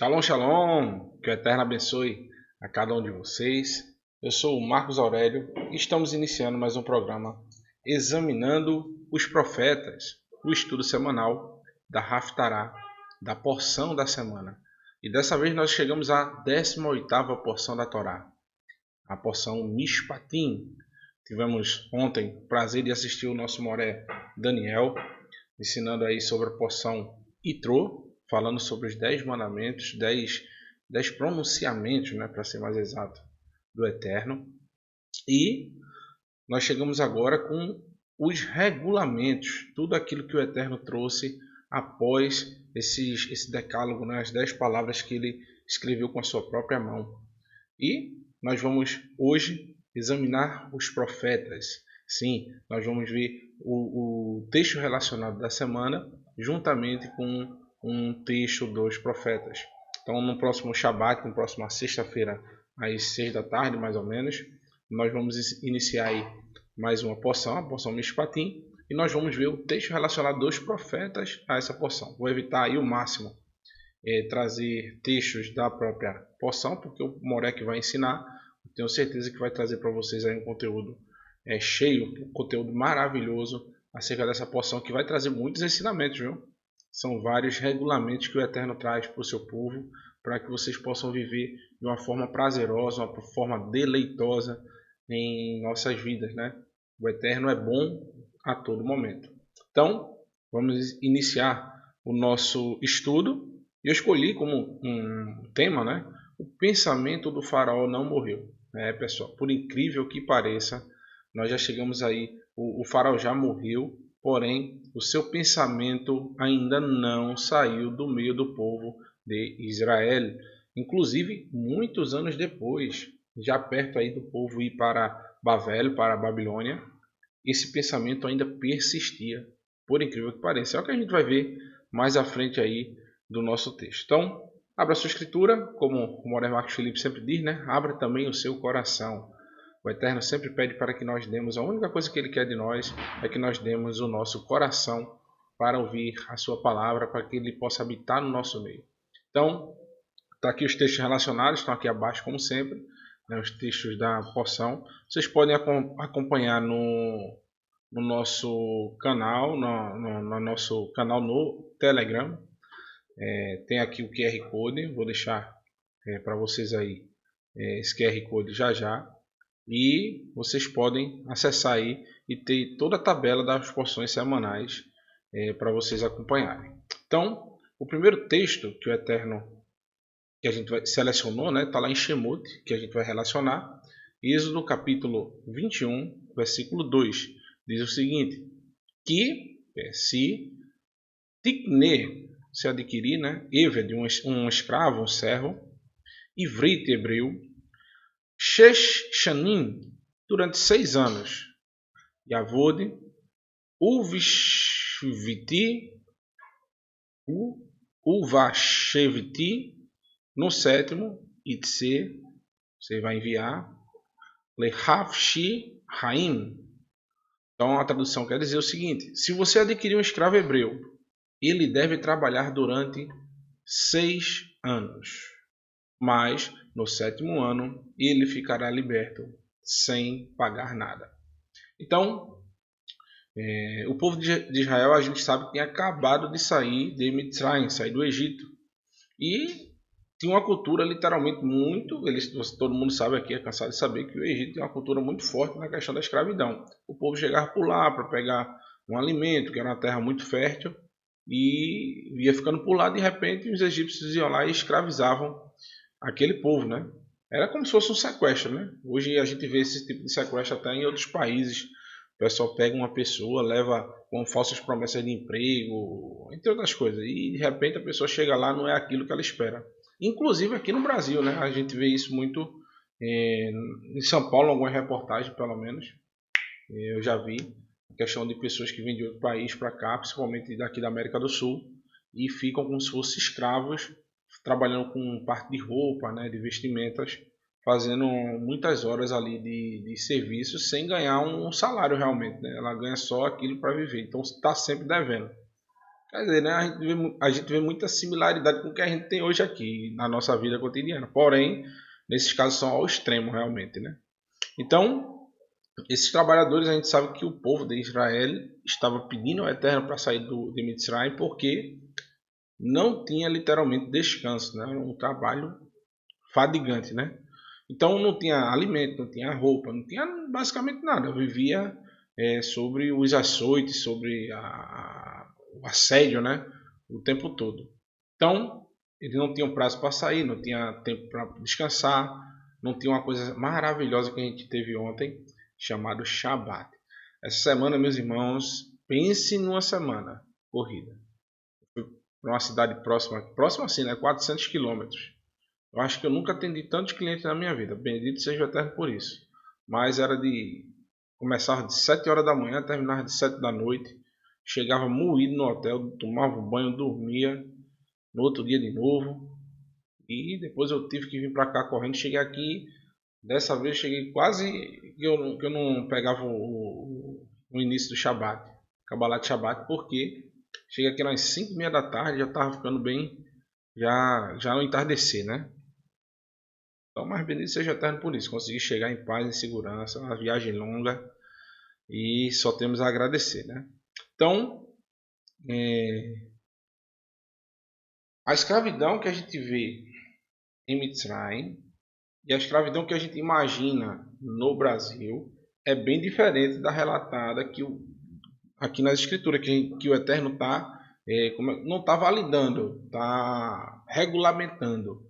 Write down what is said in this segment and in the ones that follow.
Shalom, shalom, que o Eterno abençoe a cada um de vocês. Eu sou o Marcos Aurélio e estamos iniciando mais um programa examinando os profetas, o estudo semanal da Haftará, da porção da semana. E dessa vez nós chegamos à 18ª porção da Torá, a porção Mishpatim. Tivemos ontem o prazer de assistir o nosso moré Daniel, ensinando aí sobre a porção Itrô, falando sobre os 10 mandamentos, 10 pronunciamentos, né, para ser mais exato, do Eterno. E nós chegamos agora com os regulamentos, tudo aquilo que o Eterno trouxe após esse decálogo, né, as 10 palavras que ele escreveu com a sua própria mão. E nós vamos hoje examinar os profetas. Sim, nós vamos ver o texto relacionado da semana juntamente com um texto dos profetas. Então, no próximo Shabat, na próxima sexta-feira, às 6 da tarde, mais ou menos, nós vamos iniciar aí mais uma porção, a porção Mishpatim, e nós vamos ver o texto relacionado dos profetas a essa porção. Vou evitar aí o máximo trazer textos da própria porção, porque o Morek vai ensinar. Tenho certeza que vai trazer para vocês aí um conteúdo cheio, um conteúdo maravilhoso acerca dessa porção, que vai trazer muitos ensinamentos, viu? São vários regulamentos que o Eterno traz para o seu povo, para que vocês possam viver de uma forma prazerosa, uma forma deleitosa em nossas vidas, né? O Eterno é bom a todo momento. Então, vamos iniciar o nosso estudo. Eu escolhi como um tema, né, o pensamento do faraó não morreu. Pessoal, por incrível que pareça, nós já chegamos aí, o faraó já morreu, porém o seu pensamento ainda não saiu do meio do povo de Israel. Inclusive, muitos anos depois, já perto aí do povo ir para Babel, para a Babilônia, esse pensamento ainda persistia, por incrível que pareça. É o que a gente vai ver mais à frente aí do nosso texto. Então, abra sua escritura, como o Moré Marcos Felipe sempre diz, né? Abra também o seu coração. O Eterno sempre pede para que nós demos, a única coisa que Ele quer de nós é que nós demos o nosso coração para ouvir a sua palavra, para que Ele possa habitar no nosso meio. Então, está aqui os textos relacionados, estão aqui abaixo como sempre, né, os textos da porção. Vocês podem acompanhar no nosso canal, no nosso canal no Telegram. Tem aqui o QR Code, vou deixar para vocês aí esse QR Code já. E vocês podem acessar aí e ter toda a tabela das porções semanais para vocês acompanharem. Então, o primeiro texto que o Eterno que a gente selecionou, né, está lá em Shemot, que a gente vai relacionar. Êxodo capítulo 21, versículo 2, diz o seguinte, que se tikne, se adquirir, né, Eved, um escravo, um servo, ivrit hebreu, shesh shanim, durante 6 anos, yavod, uvishviti, uvasheviti, no 7º, itse, você vai enviar, lehafshi haim. Então a tradução quer dizer o seguinte, se você adquirir um escravo hebreu, ele deve trabalhar durante 6 anos, mas no 7º ano ele ficará liberto sem pagar nada. Então, o povo de Israel, a gente sabe que tem acabado de sair de Mitzrayim, sair do Egito, e tinha uma cultura literalmente todo mundo sabe aqui, é cansado de saber que o Egito tem uma cultura muito forte na questão da escravidão. O povo chegava por lá para pegar um alimento, que era uma terra muito fértil, e ia ficando por lá, de repente os egípcios iam lá e escravizavam aquele povo, né? Era como se fosse um sequestro, né? Hoje a gente vê esse tipo de sequestro até em outros países. O pessoal pega uma pessoa, leva com falsas promessas de emprego, entre outras coisas, e de repente a pessoa chega lá, não é aquilo que ela espera. Inclusive aqui no Brasil, né? A gente vê isso muito em São Paulo, algumas reportagens pelo menos. Eu já vi a questão de pessoas que vêm de outro país para cá, principalmente daqui da América do Sul, e ficam como se fossem escravos, trabalhando com parte de roupa, né, de vestimentas, fazendo muitas horas ali de serviço sem ganhar um salário realmente, né? Ela ganha só aquilo para viver, então está sempre devendo. Quer dizer, né, a gente vê muita similaridade com o que a gente tem hoje aqui na nossa vida cotidiana. Porém, nesses casos são ao extremo realmente, né? Então, esses trabalhadores, a gente sabe que o povo de Israel estava pedindo ao Eterno para sair de Mitzrayim porque não tinha literalmente descanso, né? Era um trabalho fadigante, né? Então não tinha alimento, não tinha roupa, não tinha basicamente nada. Eu vivia sobre os açoites, sobre o assédio, né? O tempo todo. Então eles não tinham prazo para sair, não tinha tempo para descansar, não tinha uma coisa maravilhosa que a gente teve ontem, chamado Shabat. Essa semana, meus irmãos, pense numa semana corrida. Fui para uma cidade próxima assim, né? 400 quilômetros. Eu acho que eu nunca atendi tantos clientes na minha vida. Bendito seja o Eterno por isso. Mas era de começar de 7 horas da manhã, terminar de 7 da noite. Chegava moído no hotel, tomava um banho, dormia. No outro dia de novo. E depois eu tive que vir para cá correndo. Cheguei aqui. Dessa vez cheguei quase que eu não pegava o início do Shabat. Kabbalat Shabat. Porque cheguei aqui às 5h30 da tarde. Já estava ficando bem. Já no entardecer, né? Então, mais bendito seja o Eterno por isso. Consegui chegar em paz, em segurança, uma viagem longa e só temos a agradecer, né? Então, a escravidão que a gente vê em Mitzrayim e a escravidão que a gente imagina no Brasil é bem diferente da relatada aqui nas escrituras, que o Eterno não está validando, está regulamentando.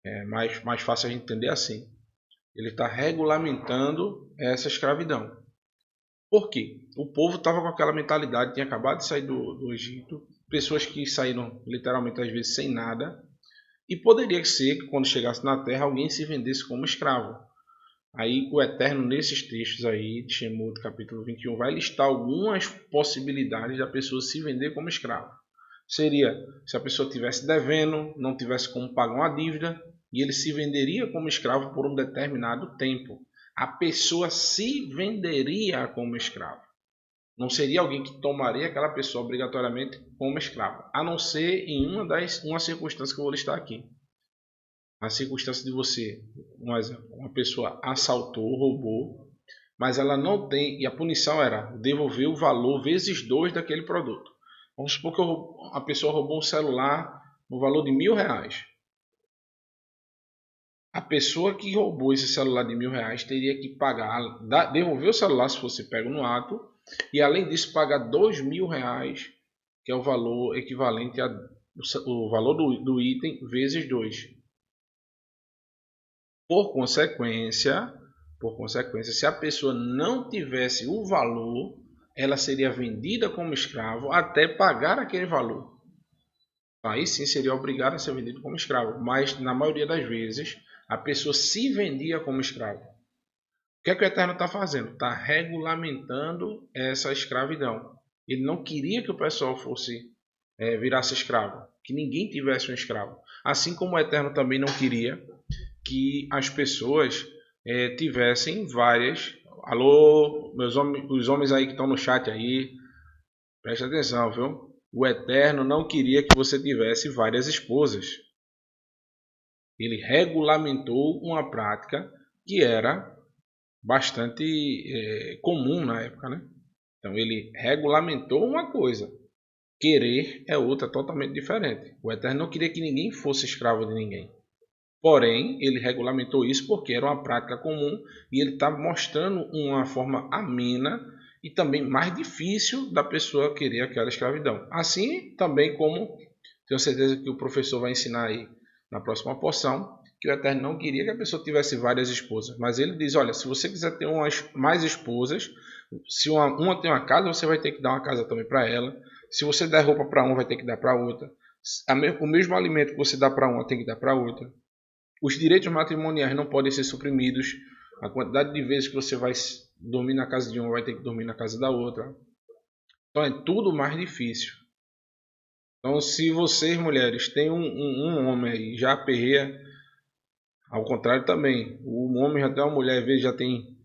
É mais fácil a gente entender assim. Ele está regulamentando essa escravidão. Por quê? O povo estava com aquela mentalidade, tinha acabado de sair do Egito, pessoas que saíram literalmente às vezes sem nada, e poderia ser que quando chegasse na terra alguém se vendesse como escravo. Aí o Eterno, nesses textos aí de Shemot, capítulo 21, vai listar algumas possibilidades da pessoa se vender como escravo. Seria se a pessoa estivesse devendo, não tivesse como pagar uma dívida, e ele se venderia como escravo por um determinado tempo. A pessoa se venderia como escravo. Não seria alguém que tomaria aquela pessoa obrigatoriamente como escravo, a não ser em uma circunstância que eu vou listar aqui. A circunstância de você, um exemplo, uma pessoa assaltou, roubou, mas ela não tem, e a punição era devolver o valor vezes 2 daquele produto. Vamos supor que a pessoa roubou um celular no valor de R$ 1.000. A pessoa que roubou esse celular de R$ 1.000 teria que pagar, devolver o celular se fosse pego no ato, e além disso pagar R$ 2.000, que é o valor equivalente ao valor do item vezes 2. Por consequência, se a pessoa não tivesse o valor, ela seria vendida como escravo até pagar aquele valor. Aí sim seria obrigada a ser vendido como escravo, mas na maioria das vezes a pessoa se vendia como escravo. O que é que o Eterno está fazendo? Está regulamentando essa escravidão. Ele não queria que o pessoal virasse escravo, que ninguém tivesse um escravo. Assim como o Eterno também não queria que as pessoas tivessem várias. Alô, os homens aí que estão no chat aí, preste atenção, viu? O Eterno não queria que você tivesse várias esposas. Ele regulamentou uma prática que era bastante comum na época, né? Então ele regulamentou uma coisa. Querer é outra totalmente diferente. O Eterno não queria que ninguém fosse escravo de ninguém. Porém, ele regulamentou isso porque era uma prática comum e ele está mostrando uma forma amena e também mais difícil da pessoa querer aquela escravidão. Assim também como tenho certeza que o professor vai ensinar aí na próxima porção, que o Eterno não queria que a pessoa tivesse várias esposas, mas ele diz, olha, se você quiser ter mais esposas, se uma tem uma casa, você vai ter que dar uma casa também para ela. Se você der roupa para uma, vai ter que dar para outra. O mesmo alimento que você dá para uma, tem que dar para outra. Os direitos matrimoniais não podem ser suprimidos. A quantidade de vezes que você vai dormir na casa de uma, vai ter que dormir na casa da outra. Então é tudo mais difícil. Então, se vocês, mulheres, têm um homem aí, já aperreia, ao contrário também. O homem já tem uma mulher, às vezes já tem,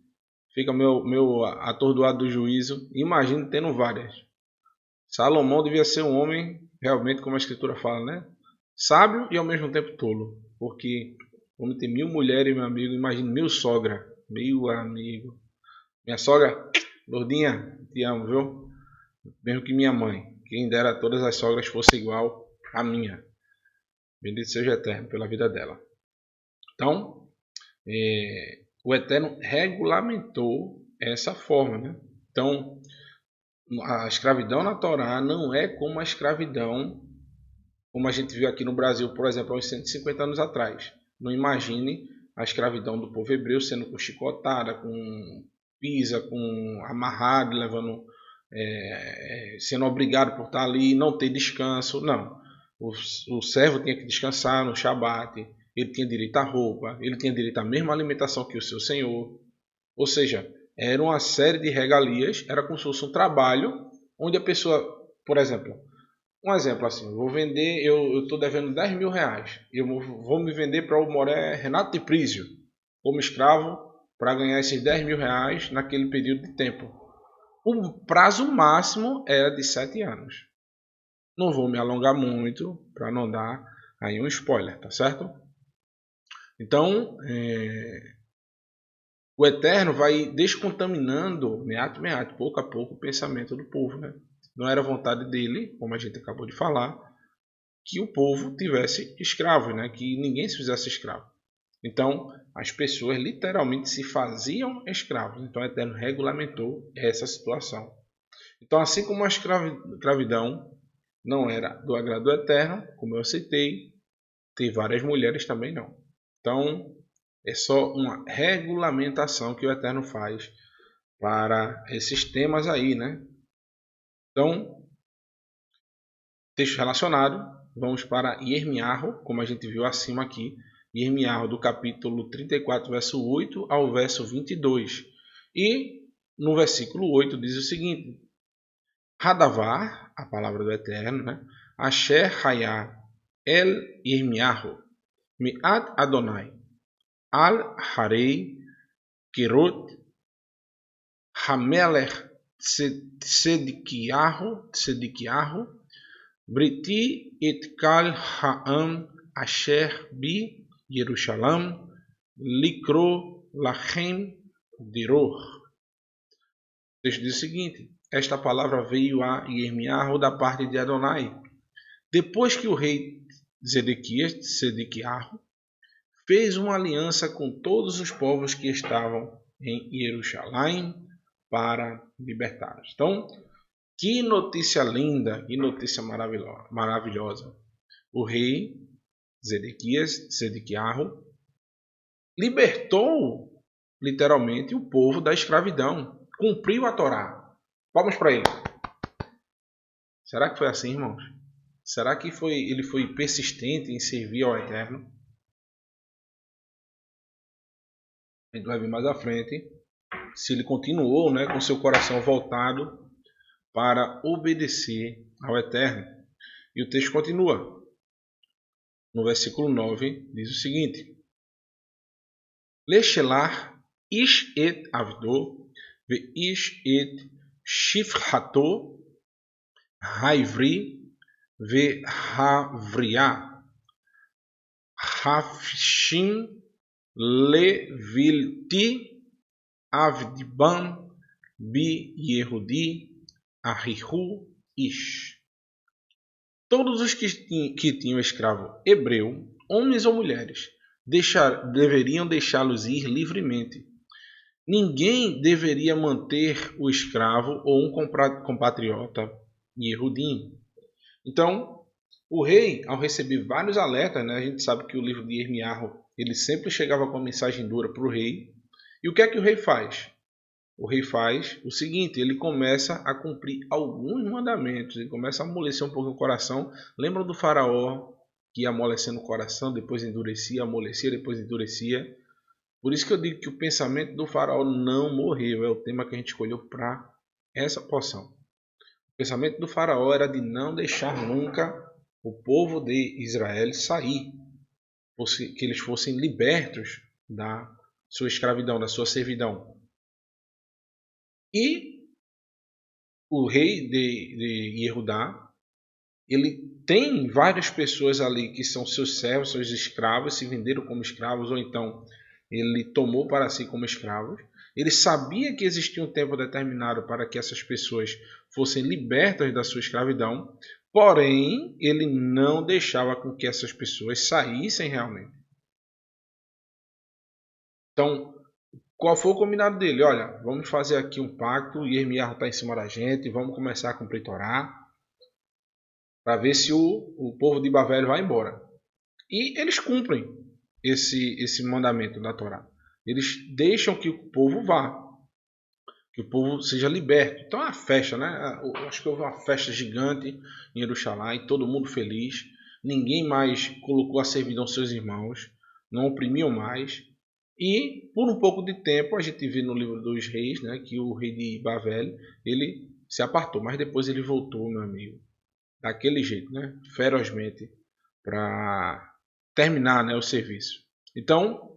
fica meio atordoado do juízo. Imagina tendo várias. Salomão devia ser um homem, realmente, como a escritura fala, né? Sábio e ao mesmo tempo tolo. Porque o homem tem 1000 mulheres, meu amigo. Imagine 1000 sogra. Meu amigo. Minha sogra, gordinha, te amo, viu? Mesmo que minha mãe. Quem dera todas as sogras fossem igual à minha. Bendito seja o Eterno pela vida dela. Então, o Eterno regulamentou essa forma, né? Então, a escravidão na Torá não é como a escravidão como a gente viu aqui no Brasil, por exemplo, há uns 150 anos atrás. Não imagine a escravidão do povo hebreu sendo com chicotada, com pisa, com amarrado, levando, sendo obrigado por estar ali, não ter descanso. Não. O servo tinha que descansar no Shabat, ele tinha direito à roupa, ele tinha direito à mesma alimentação que o seu senhor. Ou seja, era uma série de regalias, era como se fosse um trabalho onde a pessoa, por exemplo, um exemplo assim, vou vender, eu estou devendo 10 mil reais. Eu vou me vender para o Moré Renato de Prísio como escravo para ganhar esses 10 mil reais naquele período de tempo. O prazo máximo era de 7 anos. Não vou me alongar muito para não dar aí um spoiler, tá certo? Então, o Eterno vai descontaminando, meato, pouco a pouco, o pensamento do povo. Né? Não era vontade dele, como a gente acabou de falar, que o povo tivesse escravos, né? Que ninguém se fizesse escravo. Então, as pessoas literalmente se faziam escravos. Então, o Eterno regulamentou essa situação. Então, assim como a escravidão não era do agrado do Eterno, como eu citei, tem várias mulheres também não. Então, é só uma regulamentação que o Eterno faz para esses temas aí, né? Então, texto relacionado, vamos para Irmiarro, como a gente viu acima aqui. Irmiarro do capítulo 34, verso 8 ao verso 22. E no versículo 8 diz o seguinte: Hadavar, a palavra do Eterno, né? Asher Hayah El Irmiarro, Mi'at Adonai, Al Harei Kirot Hamelech Tzedikiahu, Briti et kal ha'am asher bi Yerushalam likro lachem diror. O texto diz o seguinte: esta palavra veio a Irmiarro da parte de Adonai, depois que o rei Sedequiarro fez uma aliança com todos os povos que estavam em Jerusalém para libertá-los. Então, que notícia linda, que notícia maravilhosa. O rei Sedequiarro, libertou literalmente o povo da escravidão. Cumpriu a Torá. Vamos para ele. Será que foi assim, irmãos? Será que ele foi persistente em servir ao Eterno? A gente vai ver mais à frente se ele continuou, né, com seu coração voltado para obedecer ao Eterno. E o texto continua. No versículo 9 diz o seguinte: Leshelar ish et avdo ve ish et shifhato haivri ve havriá hafshim levilti avdiban bi Yehudi ahihu ish. Todos os que tinham escravo hebreu, homens ou mulheres, deveriam deixá-los ir livremente. Ninguém deveria manter o escravo ou um compatriota Yehudim. Então, o rei, ao receber vários alertas, né, a gente sabe que o livro de Irmiarro, ele sempre chegava com a mensagem dura para o rei. E o que é que o rei faz? O rei faz o seguinte: ele começa a cumprir alguns mandamentos, ele começa a amolecer um pouco o coração. Lembra do faraó que ia amolecendo o coração, depois endurecia, amolecia, depois endurecia. Por isso que eu digo que o pensamento do faraó não morreu, é o tema que a gente escolheu para essa porção. O pensamento do faraó era de não deixar nunca o povo de Israel sair, que eles fossem libertos da sua escravidão, da sua servidão. E o rei de Yehudá, ele tem várias pessoas ali que são seus servos, seus escravos, se venderam como escravos ou então ele tomou para si como escravos. Ele sabia que existia um tempo determinado para que essas pessoas fossem libertas da sua escravidão, porém ele não deixava com que essas pessoas saíssem realmente. Então, qual foi o combinado dele? Olha, vamos fazer aqui um pacto, o Irmiarro está em cima da gente, vamos começar a cumprir Torá, para ver se o povo de Babel vai embora. E eles cumprem esse mandamento da Torá. Eles deixam que o povo vá, que o povo seja liberto. Então é uma festa, né? Eu acho que houve uma festa gigante em Jerusalém, todo mundo feliz. Ninguém mais colocou a servidão aos seus irmãos, não oprimiam mais. E por um pouco de tempo a gente vê no livro dos reis, né, que o rei de Babel, ele se apartou, mas depois ele voltou, meu amigo, daquele jeito, né, ferozmente, para terminar, né, o serviço. Então,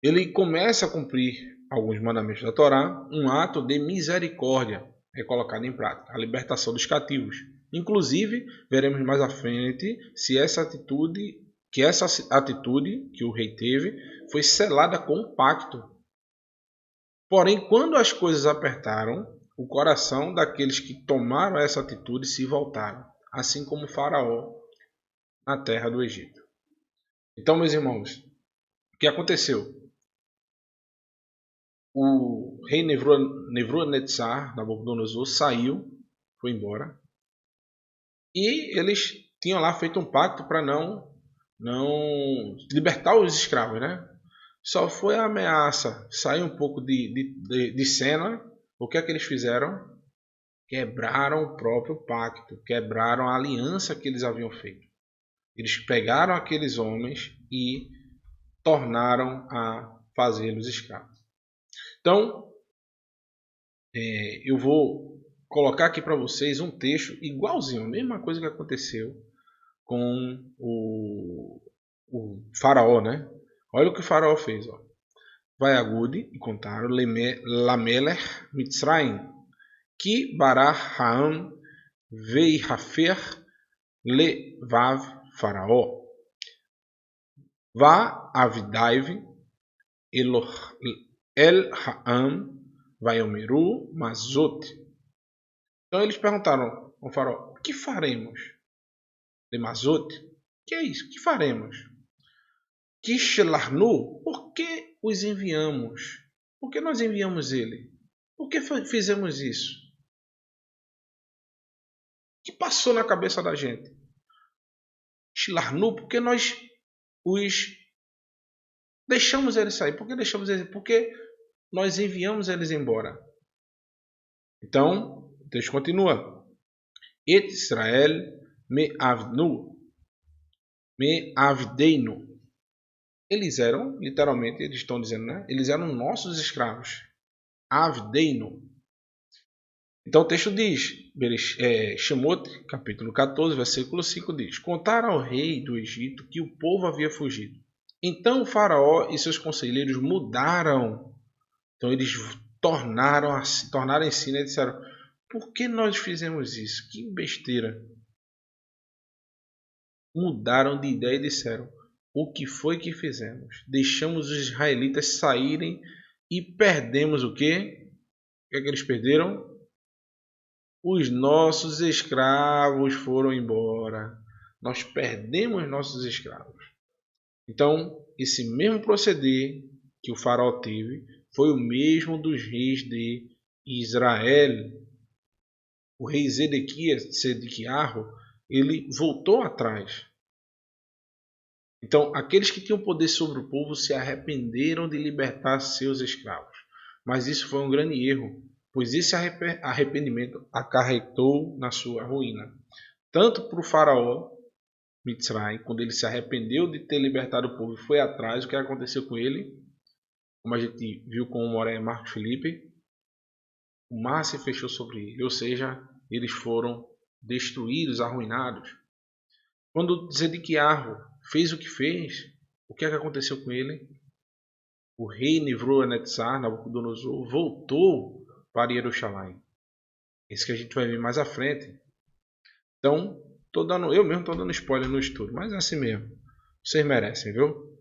ele começa a cumprir alguns mandamentos da Torá, um ato de misericórdia é colocado em prática, a libertação dos cativos. Inclusive, veremos mais à frente se essa atitude que o rei teve foi selada com um pacto. Porém, quando as coisas apertaram, o coração daqueles que tomaram essa atitude se voltaram, assim como o Faraó na terra do Egito. Então, meus irmãos, o que aconteceu? O rei Nebuchadnezzar, Nabucodonosor, saiu, foi embora. E eles tinham lá feito um pacto para não libertar os escravos, né? Só foi a ameaça sair um pouco de cena. O que é que eles fizeram? Quebraram o próprio pacto, quebraram a aliança que eles haviam feito. Eles pegaram aqueles homens e tornaram a fazê-los escravos. Então, eu vou colocar aqui para vocês um texto igualzinho, a mesma coisa que aconteceu com o faraó, né? Olha o que o faraó fez, ó. Vai Agudi e contaram Lamelech Mitzrayim, que Barach Haam Veihafer Levav Faraó. Va Avidaiv El Haam Vaiomeru Mazot. Então eles perguntaram ao faraó: o que faremos? De Mazot? Que é isso? O que faremos? Kishelarnu? Por que os enviamos? Por que nós enviamos ele? Por que fizemos isso? O que passou na cabeça da gente? Shilarnu? Porque nós os deixamos eles sair. Por que deixamos eles? Porque nós enviamos eles embora. Então, o texto continua. Et Israel me avdeinu. Eles eram, literalmente, eles estão dizendo, né? Eles eram nossos escravos. Avdeinu. Então o texto diz, Shemot, capítulo 14, versículo 5 diz: Contaram ao rei do Egito que o povo havia fugido. Então o faraó e seus conselheiros mudaram. Então eles tornaram em si, né? Disseram: por que nós fizemos isso? Que besteira. Mudaram de ideia e disseram: o que foi que fizemos? Deixamos os israelitas saírem e perdemos o quê? O que é que eles perderam? Os nossos escravos foram embora. Nós perdemos nossos escravos. Então, esse mesmo proceder que o faraó teve foi o mesmo dos reis de Israel. O rei Sedequiarro, ele voltou atrás. Então, aqueles que tinham poder sobre o povo se arrependeram de libertar seus escravos. Mas isso foi um grande erro, pois esse arrependimento acarretou na sua ruína. Tanto para o faraó Mitzrayim, quando ele se arrependeu de ter libertado o povo e foi atrás, o que aconteceu com ele? Como a gente viu com o Moré Marcos Felipe, o mar se fechou sobre ele, ou seja, eles foram destruídos, arruinados. Quando Zedequiarro fez o que fez, o que aconteceu com ele? O rei Nebuchadnezzar, Nabucodonosor, voltou para Jerusalém. Isso que a gente vai ver mais à frente. Então, eu mesmo estou dando spoiler no estudo, mas é assim mesmo. Vocês merecem, viu?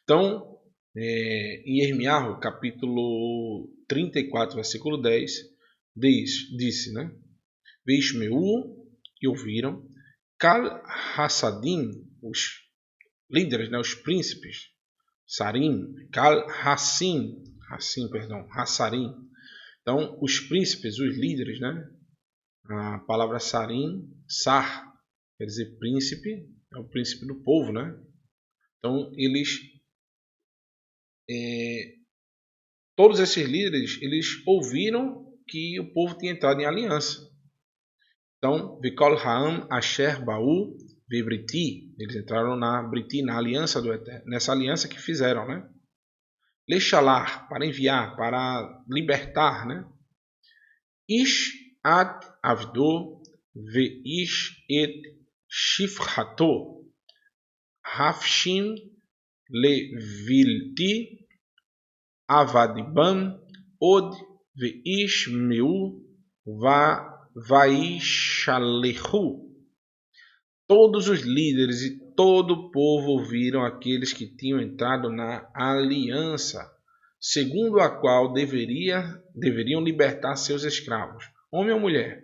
Então, em Irmiarro, capítulo 34, versículo 10, disse, né? Veishmeu, e ouviram, Kal Hassadim, os líderes, né, os príncipes, Sarim, Kal Hassarim. Então, os príncipes, os líderes, né? A palavra Sarim, Sar, quer dizer príncipe, é o príncipe do povo, né? Então, todos esses líderes, eles ouviram que o povo tinha entrado em aliança. Então, Vikol Ha'am Asher Baú Vibriti, eles entraram na Briti, na aliança do Eterno, nessa aliança que fizeram, né? Lechalar, para enviar, para libertar, né? Ish ad avdo veish et shifrato hafshim levilti avadibam od veish meu vaishalehu. Todos os líderes e todo o povo ouviram aqueles que tinham entrado na aliança, segundo a qual deveriam libertar seus escravos, homem ou mulher,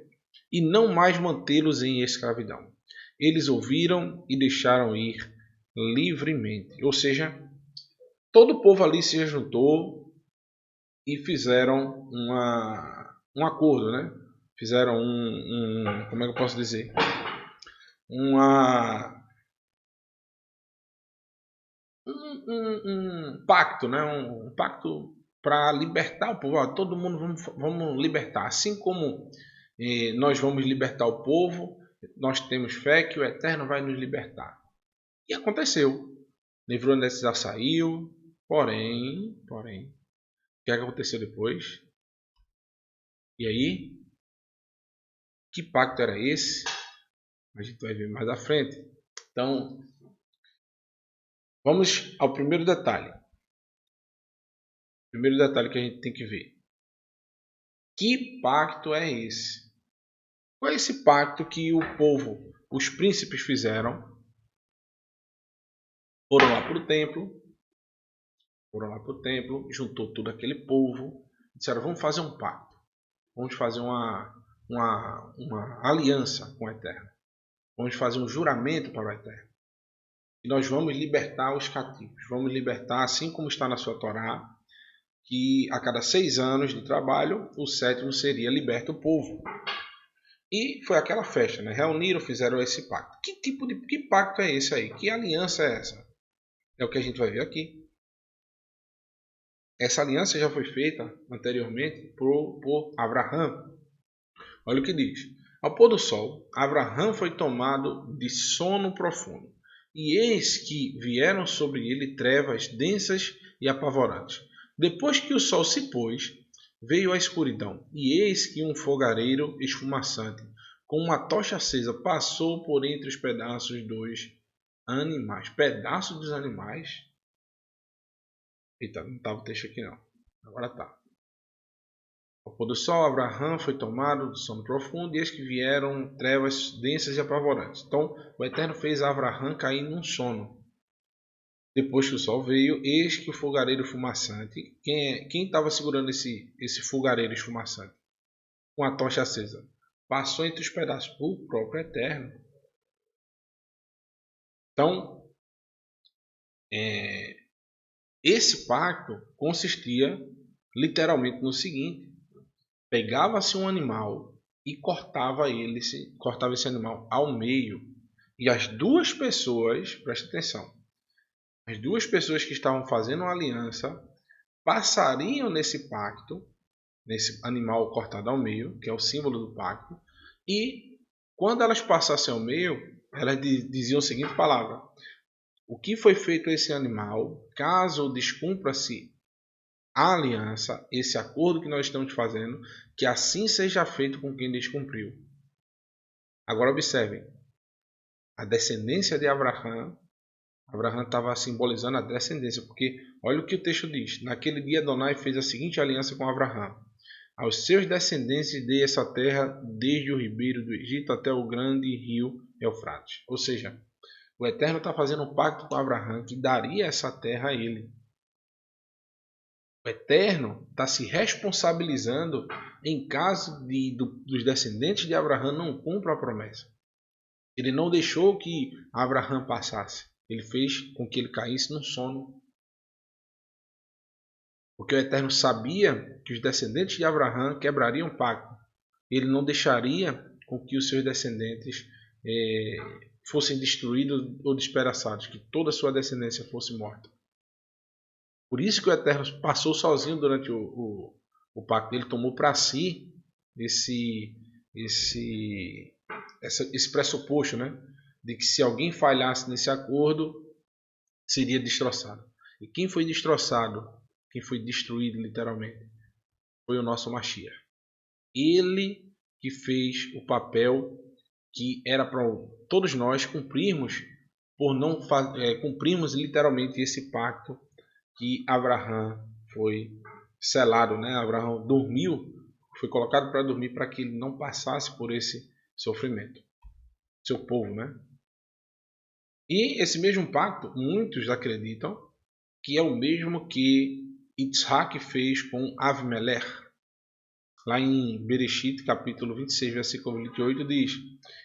e não mais mantê-los em escravidão. Eles ouviram e deixaram ir livremente. Ou seja, todo o povo ali se juntou e fizeram um acordo, né? Fizeram como é que eu posso dizer? Um pacto, né? Um pacto para libertar o povo. Ó, todo mundo vamos libertar. Assim como nós vamos libertar o povo, nós temos fé que o Eterno vai nos libertar. E aconteceu. Nebuchadnezzar saiu, porém, o que aconteceu depois? E aí? Que pacto era esse? A gente vai ver mais à frente. Então, vamos ao primeiro detalhe. O primeiro detalhe que a gente tem que ver. Que pacto é esse? Qual é esse pacto que o povo, os príncipes fizeram? Foram lá para o templo, juntou todo aquele povo, disseram, vamos fazer um pacto. Vamos fazer uma aliança com o Eterno. Vamos fazer um juramento para o Eterno. E nós vamos libertar os cativos. Vamos libertar, assim como está na sua Torá, que a cada 6 anos de trabalho, o 7º seria liberto o povo. E foi aquela festa, né? Reuniram, fizeram esse pacto. Que pacto é esse aí? Que aliança é essa? É o que a gente vai ver aqui. Essa aliança já foi feita anteriormente por Abraham. Olha o que diz. Ao pôr do sol, Abraham foi tomado de sono profundo. E eis que vieram sobre ele trevas densas e apavorantes. Depois que o sol se pôs, veio a escuridão. E eis que um fogareiro esfumaçante, com uma tocha acesa, passou por entre os pedaços dos animais. Pedaços dos animais? Eita, não estava o texto aqui não. Agora está. Ao pôr do sol, Abraham foi tomado do sono profundo, e eis que vieram trevas densas e apavorantes. Então, o Eterno fez Abraham cair num sono. Depois que o sol veio, eis que o fogareiro esfumaçante. Quem estava segurando esse fogareiro esfumaçante? Com a tocha acesa. Passou entre os pedaços. O próprio Eterno. Então, esse pacto consistia literalmente no seguinte: pegava-se um animal e cortava esse animal ao meio. E as duas pessoas, presta atenção, as duas pessoas que estavam fazendo uma aliança passariam nesse pacto, nesse animal cortado ao meio, que é o símbolo do pacto, e quando elas passassem ao meio, elas diziam a seguinte palavra: o que foi feito a esse animal, caso descumpra-se a aliança, esse acordo que nós estamos fazendo, que assim seja feito com quem descumpriu. Agora observem, a descendência de Abraham estava simbolizando a descendência, porque olha o que o texto diz. Naquele dia Adonai fez a seguinte aliança com Abraham. Aos seus descendentes dei essa terra, desde o ribeiro do Egito até o grande rio Eufrates. Ou seja, o Eterno está fazendo um pacto com Abraão que daria essa terra a ele. O Eterno está se responsabilizando em caso dos descendentes de Abraão não cumpram a promessa. Ele não deixou que Abraão passasse. Ele fez com que ele caísse num sono. Porque o Eterno sabia que os descendentes de Abraão quebrariam o pacto. Ele não deixaria com que os seus descendentes fossem destruídos ou despedaçados, que toda a sua descendência fosse morta. Por isso que o Eterno passou sozinho durante o pacto. Ele tomou para si esse pressuposto, né? De que se alguém falhasse nesse acordo, seria destroçado. E quem foi destroçado, quem foi destruído literalmente, foi o nosso Mashiach. Ele que fez o papel que era para todos nós cumprirmos, por não cumprirmos literalmente esse pacto que Abraão foi selado, né? Abraão dormiu, foi colocado para dormir para que ele não passasse por esse sofrimento. Seu povo, né? E esse mesmo pacto, muitos acreditam que é o mesmo que Yitzhak fez com Avimelech. Lá em Bereshit, capítulo 26, versículo 28, diz: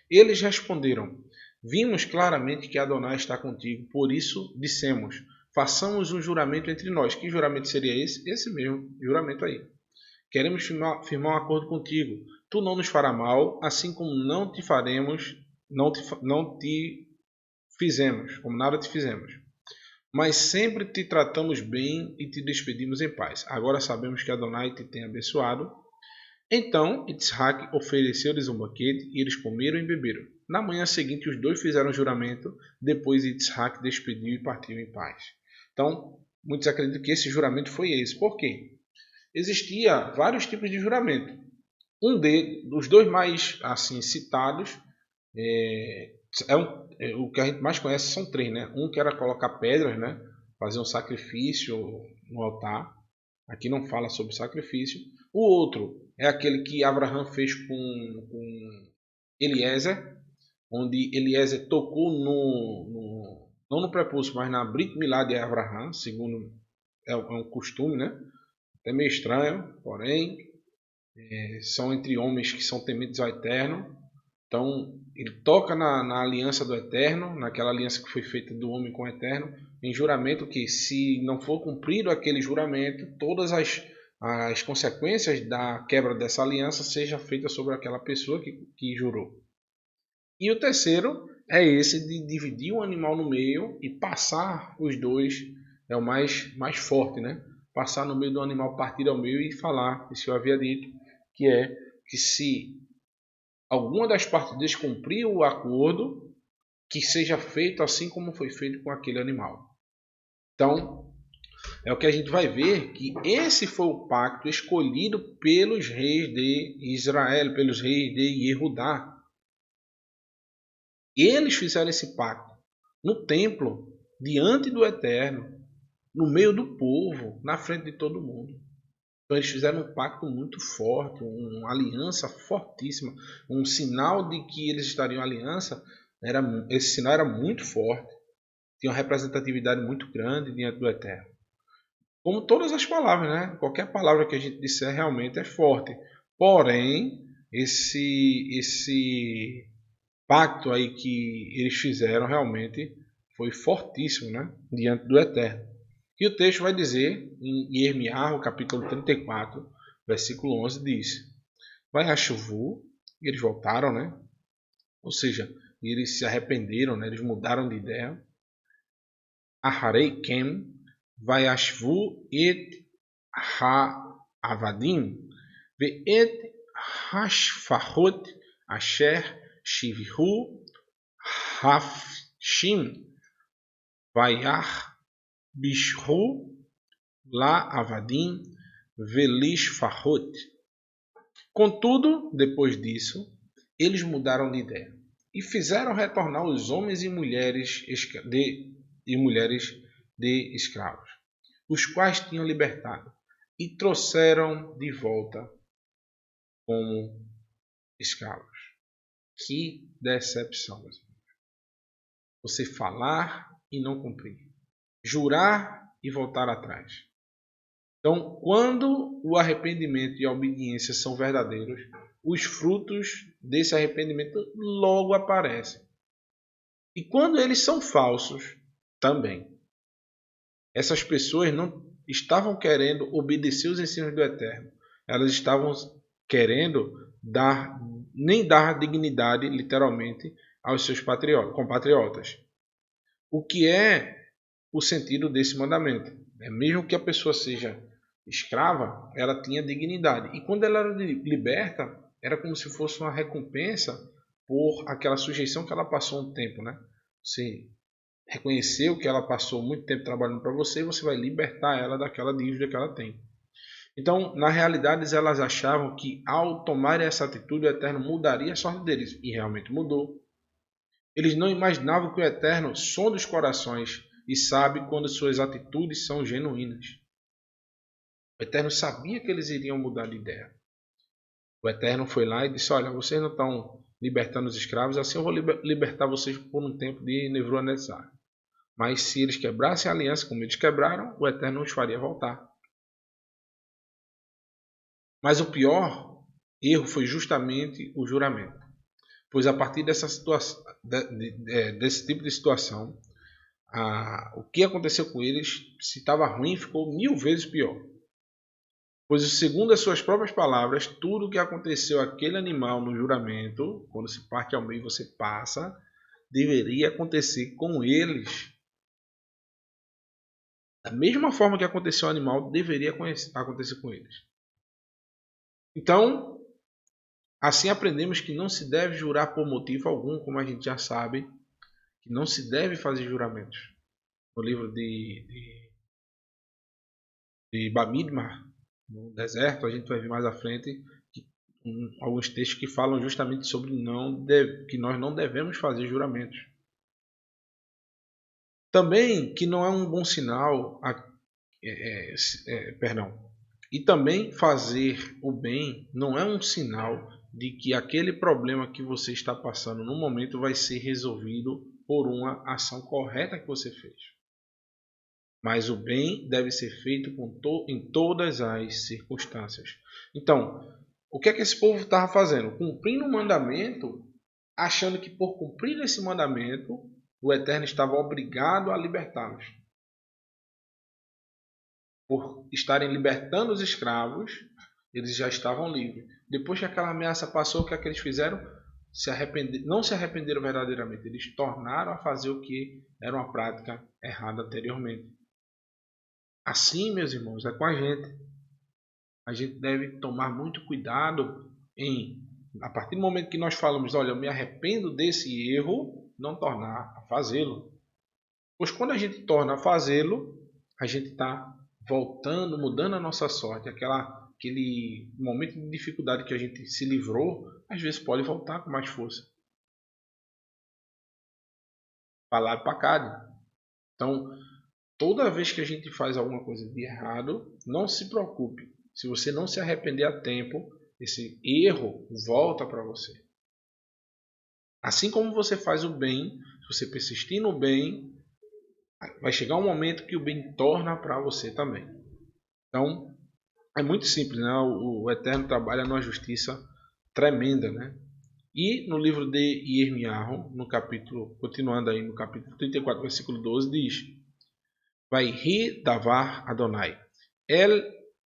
Eles responderam: Vimos claramente que Adonai está contigo, por isso dissemos: façamos um juramento entre nós. Que juramento seria esse? Esse mesmo juramento aí. Queremos firmar um acordo contigo. Tu não nos farás mal, assim como não te faremos, não te fizemos, como nada te fizemos. Mas sempre te tratamos bem e te despedimos em paz. Agora sabemos que Adonai te tem abençoado. Então Yitzhak ofereceu-lhes um banquete e eles comeram e beberam. Na manhã seguinte os dois fizeram juramento, depois Yitzhak despediu e partiu em paz. Então, muitos acreditam que esse juramento foi esse. Por quê? Existia vários tipos de juramento. Os dois mais assim citados, o que a gente mais conhece são três, né? Um que era colocar pedras, né? Fazer um sacrifício no altar. Aqui não fala sobre sacrifício. O outro é aquele que Abraão fez com Eliezer, onde Eliezer tocou não no prepúcio, mas na Brit Milá de Abraão, segundo é um costume, né? Até meio estranho, porém são entre homens que são tementes ao Eterno. Então ele toca na aliança do Eterno, naquela aliança que foi feita do homem com o Eterno, em juramento que, se não for cumprido aquele juramento, todas as consequências da quebra dessa aliança sejam feitas sobre aquela pessoa que jurou. E o terceiro é esse de dividir o animal no meio e passar os dois, é o mais forte, né? Passar no meio do animal, partir ao meio e falar, isso eu havia dito, que é que se alguma das partes descumprir o acordo, que seja feito assim como foi feito com aquele animal. Então, é o que a gente vai ver, que esse foi o pacto escolhido pelos reis de Israel, pelos reis de Yehudá. Eles fizeram esse pacto no templo, diante do Eterno, no meio do povo, na frente de todo mundo. Então eles fizeram um pacto muito forte, uma aliança fortíssima, um sinal de que eles estariam em aliança. Esse sinal era muito forte, tinha uma representatividade muito grande diante do Eterno. Como todas as palavras, né? Qualquer palavra que a gente disser realmente é forte. Porém, esse pacto aí que eles fizeram realmente foi fortíssimo, né? Diante do Eterno. E o texto vai dizer, em Irmiarro, capítulo 34, versículo 11, diz: Vai a chuvu, e eles voltaram, né? Ou seja, eles se arrependeram, né? Eles mudaram de ideia. Aharei kem, vai a chuvu et ha-avadim, ve et hashfahot asher shivhu hafshim, vayach Bishru La Avadim Velish Fahot. Contudo, depois disso, eles mudaram de ideia e fizeram retornar os homens e mulheres de escravos, os quais tinham libertado, e trouxeram de volta como escravos. Que decepção, meus irmãos. Você falar e não cumprir. Jurar e voltar atrás. Então, quando o arrependimento e a obediência são verdadeiros, os frutos desse arrependimento logo aparecem. E quando eles são falsos, também. Essas pessoas não estavam querendo obedecer os ensinos do Eterno. Elas estavam querendo nem dar dignidade, literalmente, aos seus compatriotas. O que é o sentido desse mandamento? Mesmo que a pessoa seja escrava, ela tinha dignidade. E quando ela era liberta, era como se fosse uma recompensa por aquela sujeição que ela passou um tempo, né? Você reconheceu que ela passou muito tempo trabalhando para você, você vai libertar ela daquela dívida que ela tem. Então, na realidade, elas achavam que ao tomar essa atitude, o Eterno mudaria a sorte deles. E realmente mudou. Eles não imaginavam que o Eterno sonda os corações e sabe quando suas atitudes são genuínas. O Eterno sabia que eles iriam mudar de ideia. O Eterno foi lá e disse: olha, vocês não estão libertando os escravos, assim eu vou libertar vocês por um tempo de Nebuchadnezzar. Mas se eles quebrassem a aliança como eles quebraram, o Eterno os faria voltar. Mas o pior erro foi justamente o juramento. Pois a partir dessa situação, desse tipo de situação, o que aconteceu com eles, se estava ruim, ficou 1000 vezes pior. Pois, segundo as suas próprias palavras, tudo o que aconteceu àquele animal no juramento, quando se parte ao meio e você passa, deveria acontecer com eles. Da mesma forma que aconteceu ao animal, deveria acontecer com eles. Então, assim aprendemos que não se deve jurar por motivo algum, como a gente já sabe, que não se deve fazer juramentos. No livro de Bamidbar, no deserto, a gente vai ver mais à frente alguns textos que falam justamente sobre que nós não devemos fazer juramentos. Também que não é um bom sinal, e também fazer o bem não é um sinal de que aquele problema que você está passando no momento vai ser resolvido por uma ação correta que você fez. Mas o bem deve ser feito em todas as circunstâncias. Então, o que é que esse povo estava fazendo? Cumprindo o mandamento, achando que por cumprir esse mandamento, o Eterno estava obrigado a libertá-los. Por estarem libertando os escravos, eles já estavam livres. Depois que aquela ameaça passou, o que é que eles fizeram? Não se arrependeram verdadeiramente. Eles tornaram a fazer o que era uma prática errada anteriormente. Assim, meus irmãos, é com a gente. A gente deve tomar muito cuidado a partir do momento que nós falamos, olha, eu me arrependo desse erro, não tornar a fazê-lo. Pois quando a gente torna a fazê-lo, a gente está voltando, mudando a nossa sorte. Aquele momento de dificuldade que a gente se livrou, às vezes pode voltar com mais força. Falar para cá. Então, toda vez que a gente faz alguma coisa de errado, não se preocupe. Se você não se arrepender a tempo, esse erro volta para você. Assim como você faz o bem, se você persistir no bem, vai chegar um momento que o bem torna para você também. Então, é muito simples, né? O Eterno trabalha numa justiça tremenda, né? E no livro de Yirmiyahu, continuando aí no capítulo 34, versículo 12, diz: Vai ri davar Adonai, el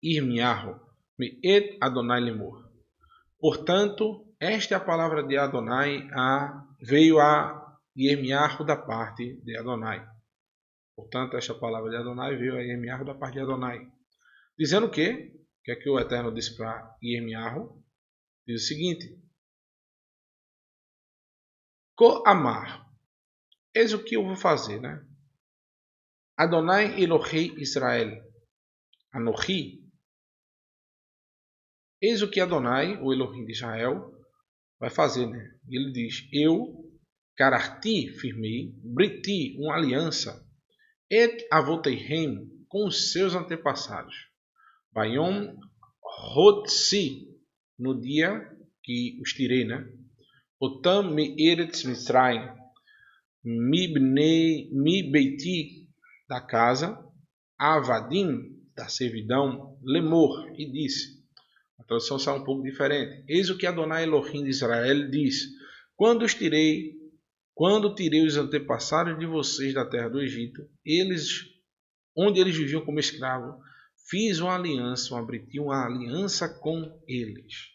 Yirmiyahu, me et Adonai lemor. Portanto, esta é a palavra de Adonai, veio a Yirmiyahu da parte de Adonai. Portanto, esta palavra de Adonai veio a Yirmiyahu da parte de Adonai. Dizendo o quê? O que é que o Eterno disse para Yirmiyahu? Diz o seguinte: Ko amar. Eis o que eu vou fazer, né? Adonai Elohei Israel. Anohi. Eis o que Adonai, o Elohim de Israel, vai fazer, né? Ele diz: Eu, Kararti, firmei, Briti, uma aliança, et avoteihem, com os seus antepassados. Bayom Hotsi, no dia que os tirei, né? Otam me eretz Mitzrayim, mi beiti, da casa, avadim, da servidão, lemor, e disse. A tradução sai um pouco diferente. Eis o que Adonai Elohim de Israel diz: quando tirei os antepassados de vocês da terra do Egito, onde eles viviam como escravos, fiz uma aliança com eles.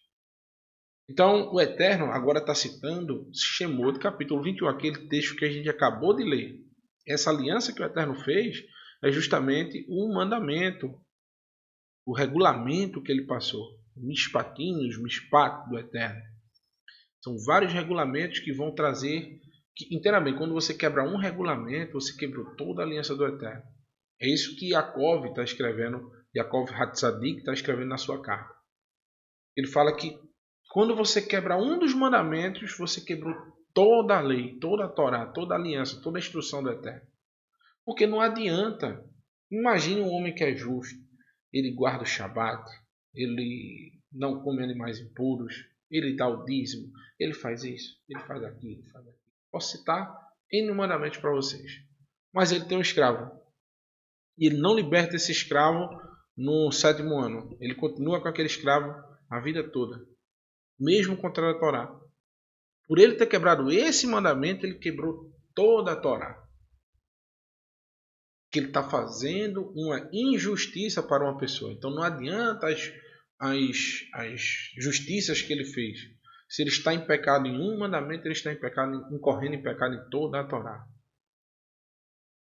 Então, o Eterno agora está citando Shemot, capítulo 21, aquele texto que a gente acabou de ler. Essa aliança que o Eterno fez é justamente o mandamento, o regulamento que ele passou. Mishpatim, mishpat do Eterno. São vários regulamentos que vão trazer, inteiramente, quando você quebra um regulamento, você quebrou toda a aliança do Eterno. É isso que Yaakov está escrevendo, Yaakov Hatzadik está escrevendo na sua carta. Ele fala que quando você quebra um dos mandamentos, você quebrou toda a lei, toda a Torá, toda a aliança, toda a instrução do Eterno. Porque não adianta. Imagine um homem que é justo. Ele guarda o Shabat, ele não come animais impuros, ele dá o dízimo, ele faz isso, ele faz aquilo, ele faz aquilo. Posso citar N mandamentos para vocês. Mas ele tem um escravo. E ele não liberta esse escravo no 7º ano. Ele continua com aquele escravo a vida toda. Mesmo contra a Torá. Por ele ter quebrado esse mandamento, ele quebrou toda a Torá. Que ele está fazendo uma injustiça para uma pessoa. Então não adianta as justiças que ele fez. Se ele está em pecado em um mandamento, ele está incorrendo em pecado em toda a Torá.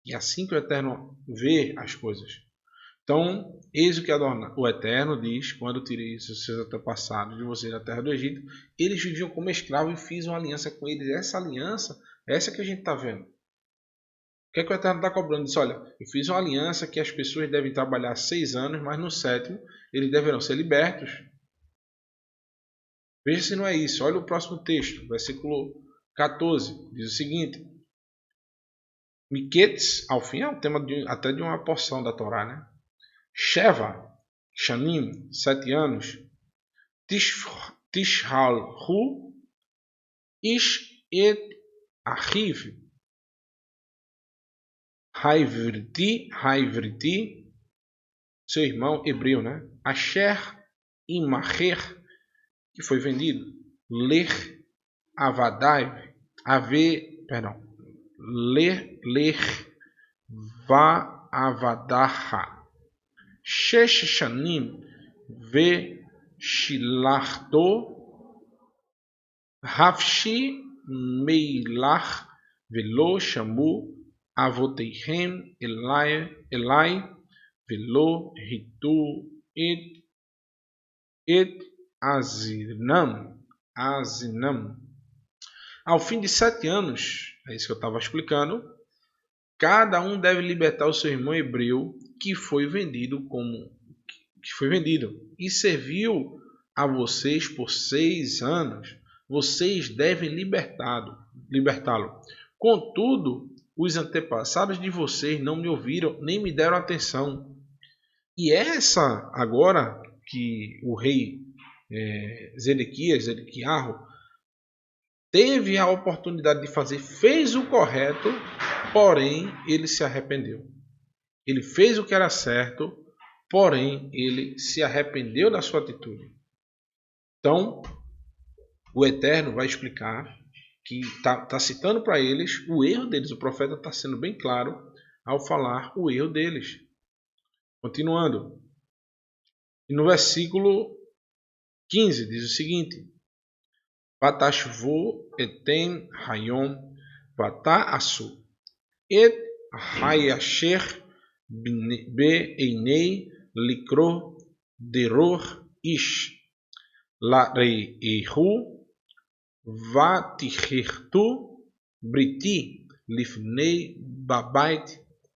E é assim que o Eterno vê as coisas. Então, eis o que o Eterno diz: quando tirei os seus antepassados de vocês da terra do Egito, eles viviam como escravos e fiz uma aliança com eles. Essa aliança, essa que a gente está vendo. O que é que o Eterno está cobrando? Diz: olha, eu fiz uma aliança que as pessoas devem trabalhar 6 anos, mas no 7º eles deverão ser libertos. Veja se não é isso. Olha o próximo texto, versículo 14. Diz o seguinte: Miquetes, ao fim é o tema até de uma porção da Torá, né? Sheva, Shanim, 7 anos. Tishalhu, Ish et Achiv, Haivriti, seu irmão hebreu, né? Asher Imacher, que foi vendido. Ler Avadai, Ler Va Avadaha. Shesh Shanim Ve Shilachto Hafshi Meilach Velo Shamu Avoteihem Elai Velo Hitu et Azinam. Ao fim de 7 anos, é isso que eu estava explicando, cada um deve libertar o seu irmão hebreu que foi vendido e serviu a vocês por 6 anos. Vocês devem libertá-lo. Contudo, os antepassados de vocês não me ouviram nem me deram atenção. E essa agora que o rei Zedequiarro teve a oportunidade de fazer, fez o correto, porém ele se arrependeu. Ele fez o que era certo, porém ele se arrependeu da sua atitude. Então, o Eterno vai explicar que está citando para eles o erro deles. O profeta está sendo bem claro ao falar o erro deles. Continuando. E no versículo 15 diz o seguinte: Vatashvu etem hayom vata'asu et hayasher be'einei likro deror ish lareihu vatichirtu briti lifnei babait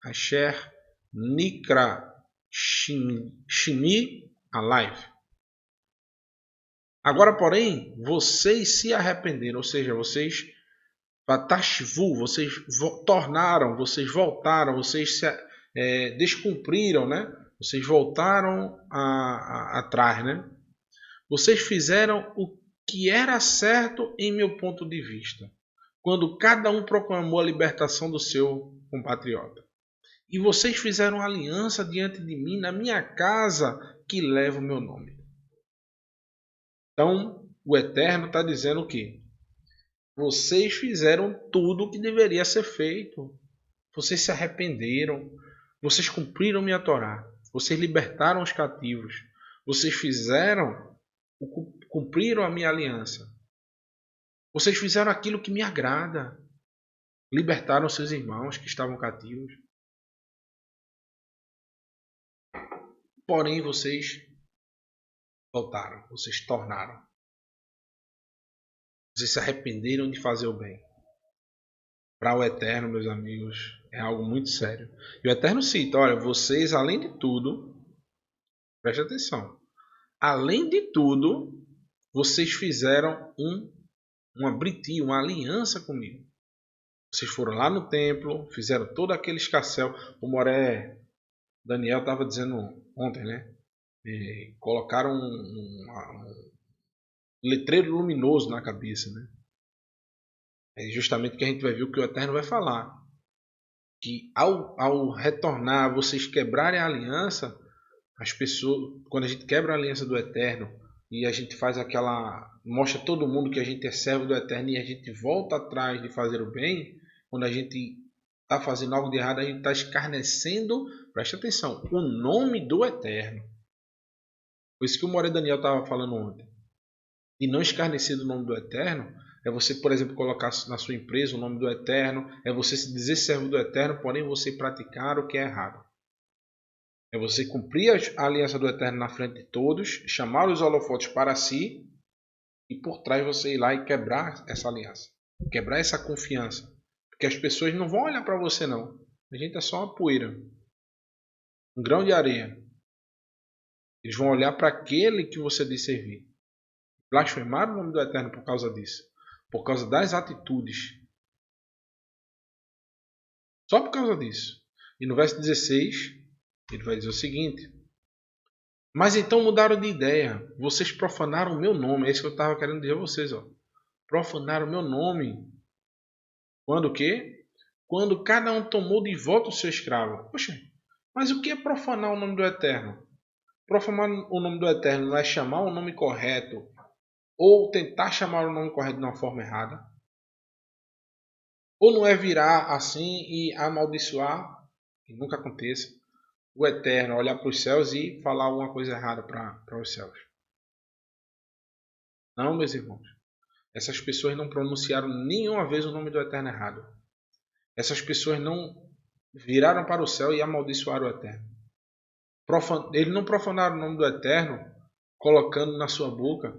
asher nikra shimi alive. Agora, porém, vocês se arrependeram, ou seja, vocês tornaram, vocês voltaram, vocês se descumpriram, né? Vocês voltaram atrás, né? Vocês fizeram o que era certo em meu ponto de vista, quando cada um proclamou a libertação do seu compatriota. E vocês fizeram aliança diante de mim na minha casa que leva o meu nome. Então, o Eterno está dizendo o quê? Vocês fizeram tudo o que deveria ser feito. Vocês se arrependeram. Vocês cumpriram minha Torá. Vocês libertaram os cativos. Vocês cumpriram a minha aliança. Vocês fizeram aquilo que me agrada. Libertaram seus irmãos que estavam cativos. Porém, vocês voltaram. Vocês tornaram. Vocês se arrependeram de fazer o bem. Para o Eterno, meus amigos, é algo muito sério. E o Eterno cita, olha, vocês, além de tudo, preste atenção, além de tudo, vocês fizeram uma britia, uma aliança comigo. Vocês foram lá no templo, fizeram todo aquele escarcéu. O Moré Daniel estava dizendo ontem, né? E colocaram um letreiro luminoso na cabeça, né? É justamente que a gente vai ver o que o Eterno vai falar. Que ao retornar, vocês quebrarem a aliança, as pessoas, quando a gente quebra a aliança do Eterno e a gente faz mostra a todo mundo que a gente é servo do Eterno e a gente volta atrás de fazer o bem, quando a gente está fazendo algo de errado, a gente está escarnecendo, preste atenção, o nome do Eterno. Por isso que o Moré Daniel estava falando ontem. E não escarnecer do nome do Eterno é você, por exemplo, colocar na sua empresa o nome do Eterno, é você se dizer servo do Eterno, porém você praticar o que é errado. É você cumprir a aliança do Eterno na frente de todos, chamar os holofotes para si e por trás você ir lá e quebrar essa aliança, quebrar essa confiança. Porque as pessoas não vão olhar para você não. A gente é só uma poeira, um grão de areia. Eles vão olhar para aquele que você diz servir. Blasfemar o nome do Eterno por causa disso. Por causa das atitudes. Só por causa disso. E no verso 16, ele vai dizer o seguinte. Mas então mudaram de ideia. Vocês profanaram o meu nome. É isso que eu estava querendo dizer a vocês. Ó. Profanaram o meu nome. Quando o quê? Quando cada um tomou de volta o seu escravo. Poxa, mas o que é profanar o nome do Eterno? Profanar o nome do Eterno não é chamar o nome correto ou tentar chamar o nome correto de uma forma errada? Ou não é virar assim e amaldiçoar, que nunca aconteça, o Eterno, olhar para os céus e falar alguma coisa errada para os céus? Não, meus irmãos. Essas pessoas não pronunciaram nenhuma vez o nome do Eterno errado. Essas pessoas não viraram para o céu e amaldiçoaram o Eterno. Eles não profanaram o nome do Eterno colocando na sua boca,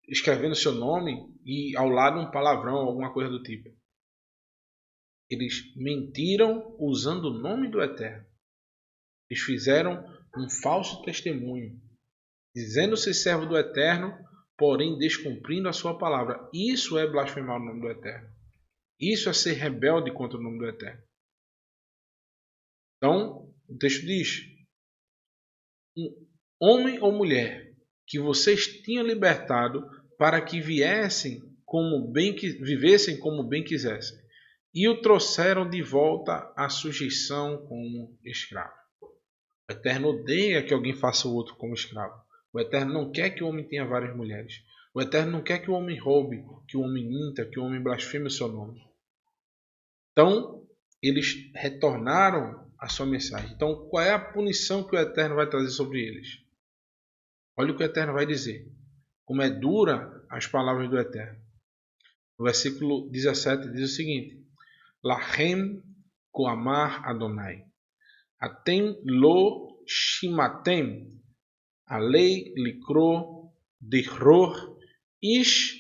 escrevendo seu nome e ao lado um palavrão, alguma coisa do tipo. Eles mentiram usando o nome do Eterno. Eles fizeram um falso testemunho, dizendo ser servo do Eterno, porém descumprindo a sua palavra. Isso é blasfemar o nome do Eterno. Isso é ser rebelde contra o nome do Eterno. Então, o texto diz: homem ou mulher que vocês tinham libertado para que vivessem como bem quisessem, e o trouxeram de volta à sujeição como escravo. O Eterno odeia que alguém faça o outro como escravo. O Eterno não quer que o homem tenha várias mulheres. O Eterno não quer que o homem roube, que o homem minta, que o homem blasfeme o seu nome. Então, eles retornaram a sua mensagem. Então, qual é a punição que o Eterno vai trazer sobre eles? Olha o que o Eterno vai dizer. Como é dura as palavras do Eterno. No versículo 17 diz o seguinte: Lachem koamar Adonai. Atem lo shimatem. Alei likro dihror ish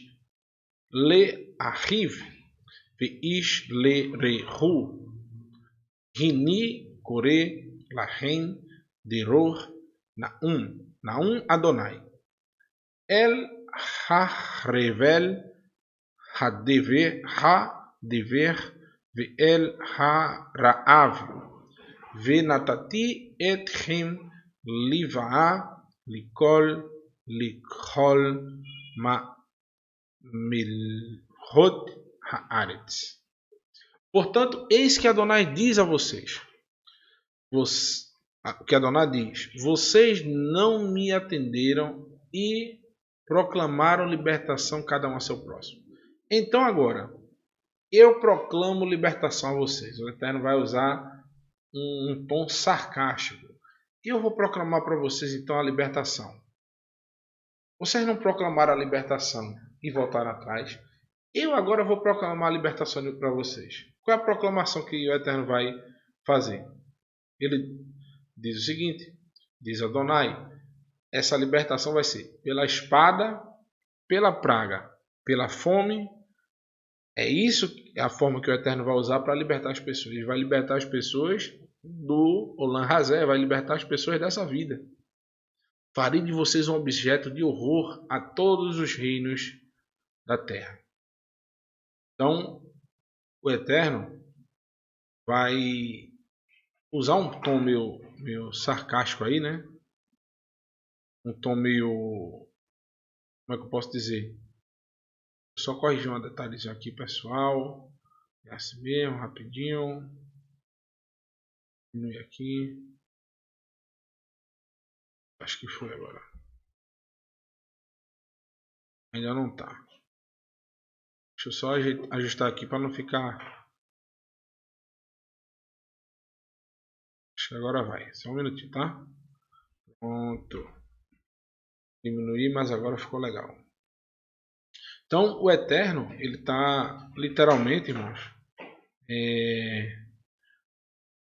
le ahiv. Ve ish le rehu. Hini kore lachem diror naum. Naum Adonai. El ha-revel ha-dever ve'el ha-ra'av ve'natati etchem livaa likol lichol milhot haaretz. Portanto, eis que Adonai diz a vocês, que Adonai diz, vocês não me atenderam e proclamaram libertação cada um a seu próximo. Então agora, eu proclamo libertação a vocês. O Eterno vai usar um tom sarcástico. Eu vou proclamar para vocês então a libertação. Vocês não proclamaram a libertação e voltaram atrás. Eu agora vou proclamar a libertação para vocês. Qual é a proclamação que o Eterno vai fazer? Ele diz o seguinte, diz Adonai, essa libertação vai ser pela espada, pela praga, pela fome. É isso a forma que o Eterno vai usar para libertar as pessoas. Ele vai libertar as pessoas do Olam Hazé, vai libertar as pessoas dessa vida. Farei de vocês um objeto de horror a todos os reinos da terra. Então, o Eterno vai usar um tom meio sarcástico aí, né? Um tom meio... Como é que eu posso dizer? Só corrigir um detalhezinho aqui, pessoal. É assim mesmo, rapidinho. Diminuir aqui. Acho que foi agora. Ainda não tá. Deixa eu só ajustar aqui para não ficar... Acho que agora vai. Só um minutinho, tá? Pronto. Diminuir, mas agora ficou legal. Então, o Eterno, ele está literalmente, irmãos,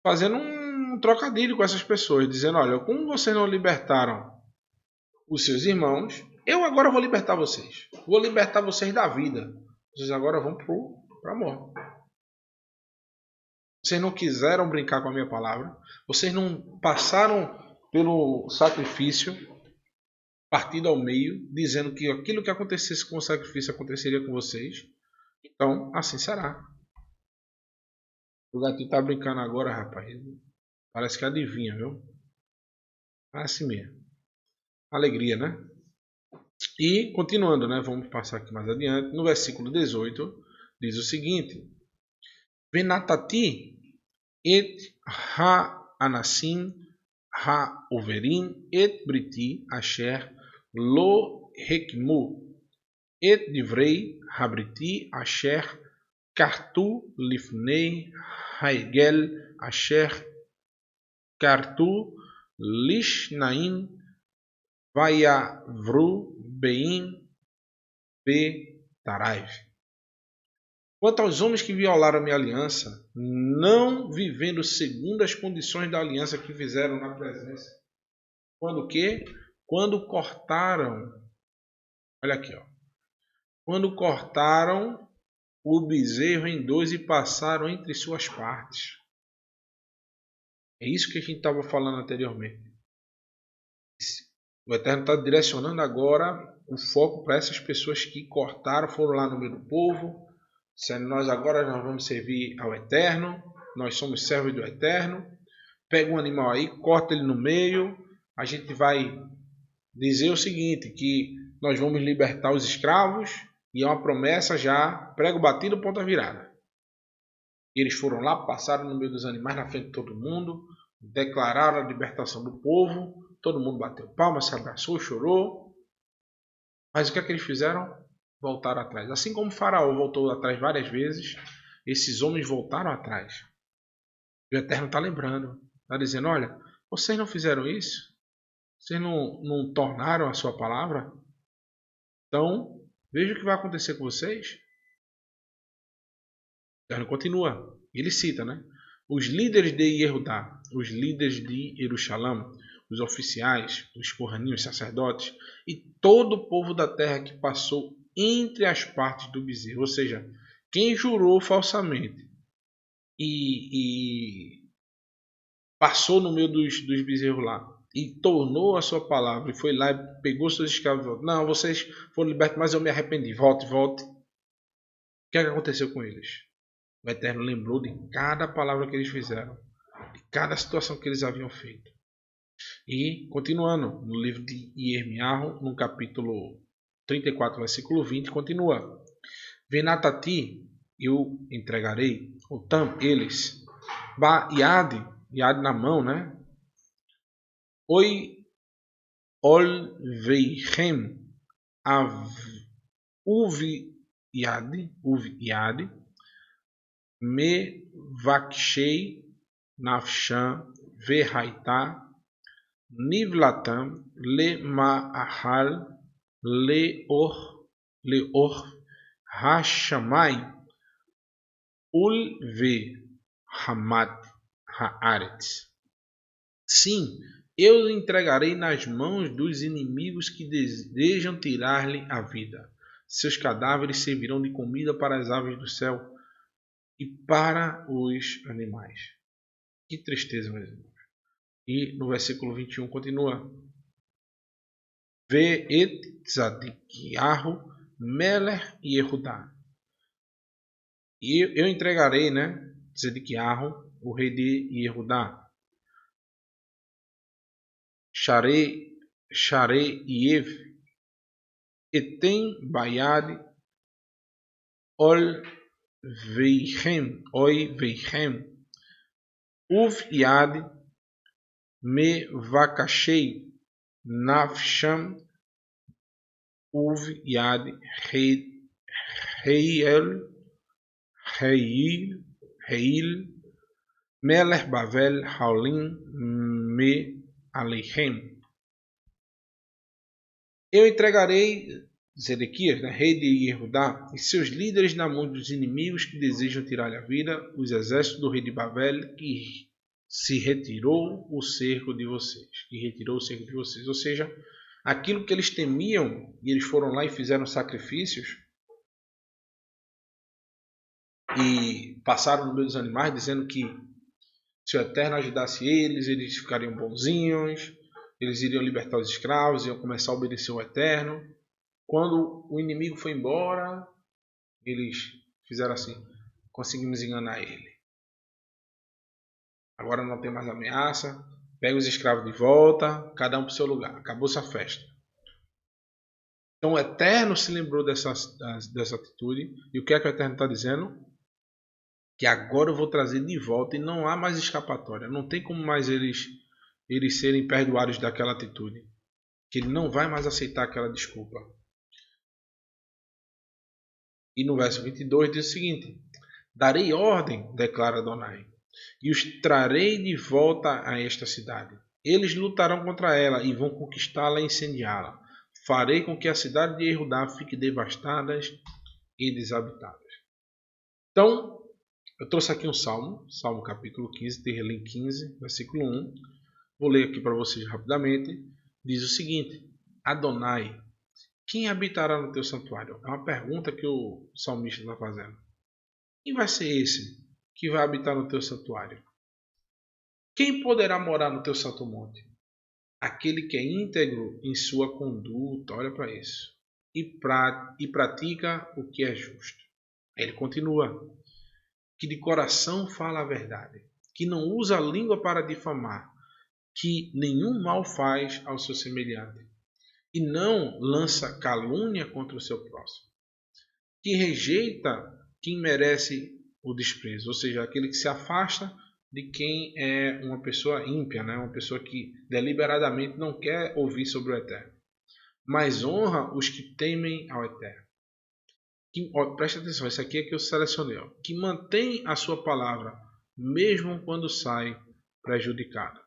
fazendo um trocadilho com essas pessoas, dizendo, olha, como vocês não libertaram os seus irmãos, eu agora vou libertar vocês. Vou libertar vocês da vida. Vocês agora vão para a morte. Vocês não quiseram brincar com a minha palavra. Vocês não passaram pelo sacrifício partido ao meio, dizendo que aquilo que acontecesse com o sacrifício aconteceria com vocês. Então, assim será. O gatinho tá brincando agora, rapaz. Parece que adivinha, viu? É assim mesmo. Alegria, né? E, continuando, né? Vamos passar aqui mais adiante. No versículo 18, diz o seguinte. Venatati et ha-anasim ha-overim et briti asher lo hekmu et divrei habriti asher kartu lifnei haegel asher kartu lishnaim vayavru beim betaraiv. Quanto aos homens que violaram a minha aliança, não vivendo segundo as condições da aliança que fizeram na presença. Quando o quê? Quando cortaram, olha aqui, ó. Quando cortaram o bezerro em dois e passaram entre suas partes. É isso que a gente estava falando anteriormente. O Eterno está direcionando agora o foco para essas pessoas que cortaram, foram lá no meio do povo, dizendo, nós vamos servir ao Eterno, nós somos servos do Eterno. Pega um animal aí, corta ele no meio, a gente vai dizer o seguinte, que nós vamos libertar os escravos, e é uma promessa já, prego batido, ponta virada. Eles foram lá, passaram no meio dos animais, na frente de todo mundo, declararam a libertação do povo, todo mundo bateu palmas, se abraçou, chorou. Mas o que é que eles fizeram? Voltaram atrás. Assim como o Faraó voltou atrás várias vezes, esses homens voltaram atrás. E o Eterno está lembrando, está dizendo, olha, vocês não fizeram isso? Vocês não tornaram a sua palavra? Então, veja o que vai acontecer com vocês. O Eterno continua. Ele cita, né? Os líderes de Yehudá, os líderes de Jerusalém, os oficiais, os Kohanim, os sacerdotes e todo o povo da terra que passou entre as partes do bezerro. Ou seja, quem jurou falsamente e passou no meio dos bezerros lá e tornou a sua palavra e foi lá e pegou seus escravos e voltou. Não, vocês foram libertos, mas eu me arrependi. Volte. O que é que aconteceu com eles? O Eterno lembrou de cada palavra que eles fizeram, de cada situação que eles haviam feito. E continuando, no livro de Irmiarro, no capítulo 34, versículo 20, continua. Venatati, eu entregarei, Otam, eles, Ba Yad, Yad na mão, né? Oi, Ol Veichem, Av, Uvi Yad, Me Vakshei, Nafshan, Vehaita, Nivlatam, Le Ma'ahal, Leor, Hashamai, Ulve, Hamat, Haaretz. Sim, eu os entregarei nas mãos dos inimigos que desejam tirar-lhe a vida. Seus cadáveres servirão de comida para as aves do céu e para os animais. Que tristeza, meus irmãos. E no versículo 21 continua. Ve et tzadikiahu Meler Yehudá. E eu entregarei, né, Tzadikiahu, o rei de Yehudá. Sharei Yev Etem Bayad Ol Veichem Uv Yad Me Vakashei Nafsham Uv Yad Heil Melech Bavel Haolim Me Aleichem. Eu entregarei Zedequias, né, rei de Yehudá, e seus líderes na mão dos inimigos que desejam tirar-lhe a vida, os exércitos do rei de Babel, que retirou o cerco de vocês. Ou seja, aquilo que eles temiam, e eles foram lá e fizeram sacrifícios, e passaram no meio dos animais, dizendo que se o Eterno ajudasse eles ficariam bonzinhos, eles iriam libertar os escravos, iam começar a obedecer ao Eterno. Quando o inimigo foi embora, eles fizeram assim, conseguimos enganar ele. Agora não tem mais ameaça, pega os escravos de volta, cada um para o seu lugar, acabou-se a festa. Então o Eterno se lembrou dessa atitude, e o que é que o Eterno está dizendo? Que agora eu vou trazer de volta e não há mais escapatória, não tem como mais eles serem perdoados daquela atitude, que ele não vai mais aceitar aquela desculpa. E no verso 22 diz o seguinte: darei ordem, declara Adonai, e os trarei de volta a esta cidade. Eles lutarão contra ela e vão conquistá-la e incendiá-la. Farei com que a cidade de Judá fique devastada e desabitada. Então, eu trouxe aqui um salmo, Salmo capítulo 15, Terrelim 15, versículo 1. Vou ler aqui para vocês rapidamente. Diz o seguinte: Adonai, quem habitará no teu santuário? É uma pergunta que o salmista está fazendo. Quem vai ser esse que vai habitar no teu santuário? Quem poderá morar no teu santo monte? Aquele que é íntegro em sua conduta, olha para isso, e pratica o que é justo. Ele continua, que de coração fala a verdade, que não usa a língua para difamar, que nenhum mal faz ao seu semelhante, e não lança calúnia contra o seu próximo, que rejeita quem merece o desprezo, ou seja, aquele que se afasta de quem é uma pessoa ímpia, né? Uma pessoa que deliberadamente não quer ouvir sobre o Eterno, mas honra os que temem ao Eterno. Preste atenção, isso aqui é que eu selecionei, que mantém a sua palavra, mesmo quando sai prejudicado.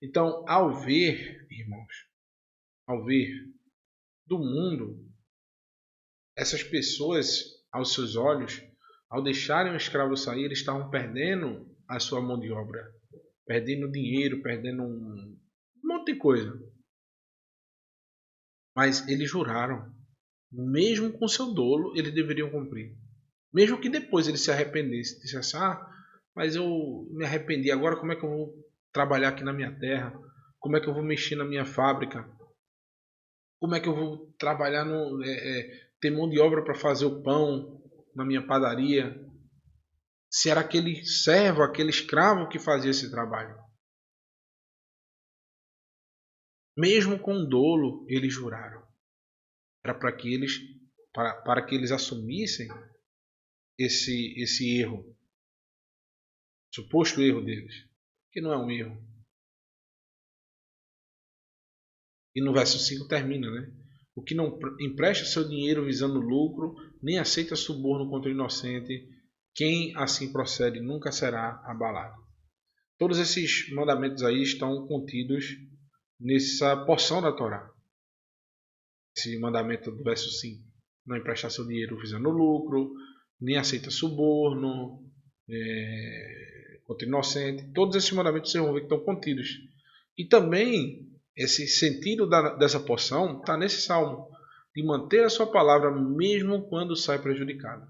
Então, ao ver, irmãos, do mundo, essas pessoas, aos seus olhos, ao deixarem o escravo sair, eles estavam perdendo a sua mão de obra, perdendo dinheiro, perdendo um monte de coisa. Mas eles juraram, mesmo com seu dolo, eles deveriam cumprir. Mesmo que depois eles se arrependessem, dissessem, mas eu me arrependi, agora como é que eu vou trabalhar aqui na minha terra? Como é que eu vou mexer na minha fábrica? Como é que eu vou trabalhar, ter mão de obra para fazer o pão na minha padaria? Se era aquele servo, aquele escravo que fazia esse trabalho. Mesmo com dolo, eles juraram. Era para que eles assumissem esse erro, suposto erro deles, que não é um erro. E no verso 5 termina, né? O que não empresta seu dinheiro visando lucro, nem aceita suborno contra o inocente, quem assim procede nunca será abalado. Todos esses mandamentos aí estão contidos nessa porção da Torá. Esse mandamento do verso 5. Não emprestar seu dinheiro visando lucro, nem aceita suborno, contra o inocente. Todos esses mandamentos vocês vão ver que estão contidos. E também esse sentido dessa porção está nesse salmo, de manter a sua palavra mesmo quando sai prejudicado.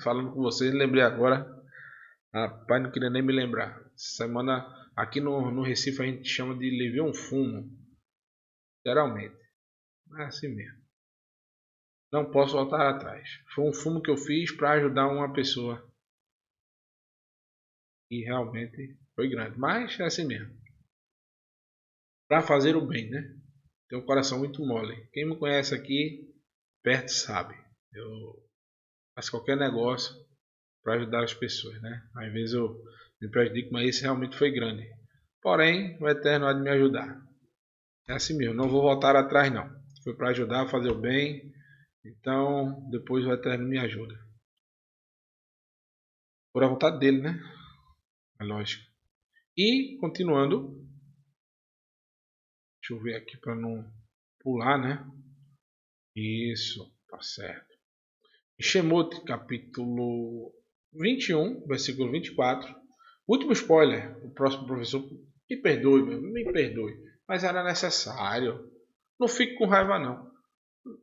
Falando com vocês, lembrei agora. Rapaz, não queria nem me lembrar. Semana aqui no Recife a gente chama de levar um fumo. Literalmente. É assim mesmo. Não posso voltar atrás. Foi um fumo que eu fiz para ajudar uma pessoa. E realmente foi grande. Mas é assim mesmo. Para fazer o bem, né? Tenho um coração muito mole. Quem me conhece aqui perto sabe. Eu faço qualquer negócio para ajudar as pessoas, né? Às vezes eu me prejudico, mas esse realmente foi grande. Porém, o Eterno há de me ajudar. É assim mesmo, não vou voltar atrás não. Foi para ajudar a fazer o bem, então depois o Eterno me ajuda. Por a vontade dele, né? É lógico. E, continuando, deixa eu ver aqui para não pular, né? Isso, tá certo. Shemot, capítulo 21, versículo 24. Último spoiler, o próximo professor, me perdoe, me perdoe, mas era necessário. Não fique com raiva não.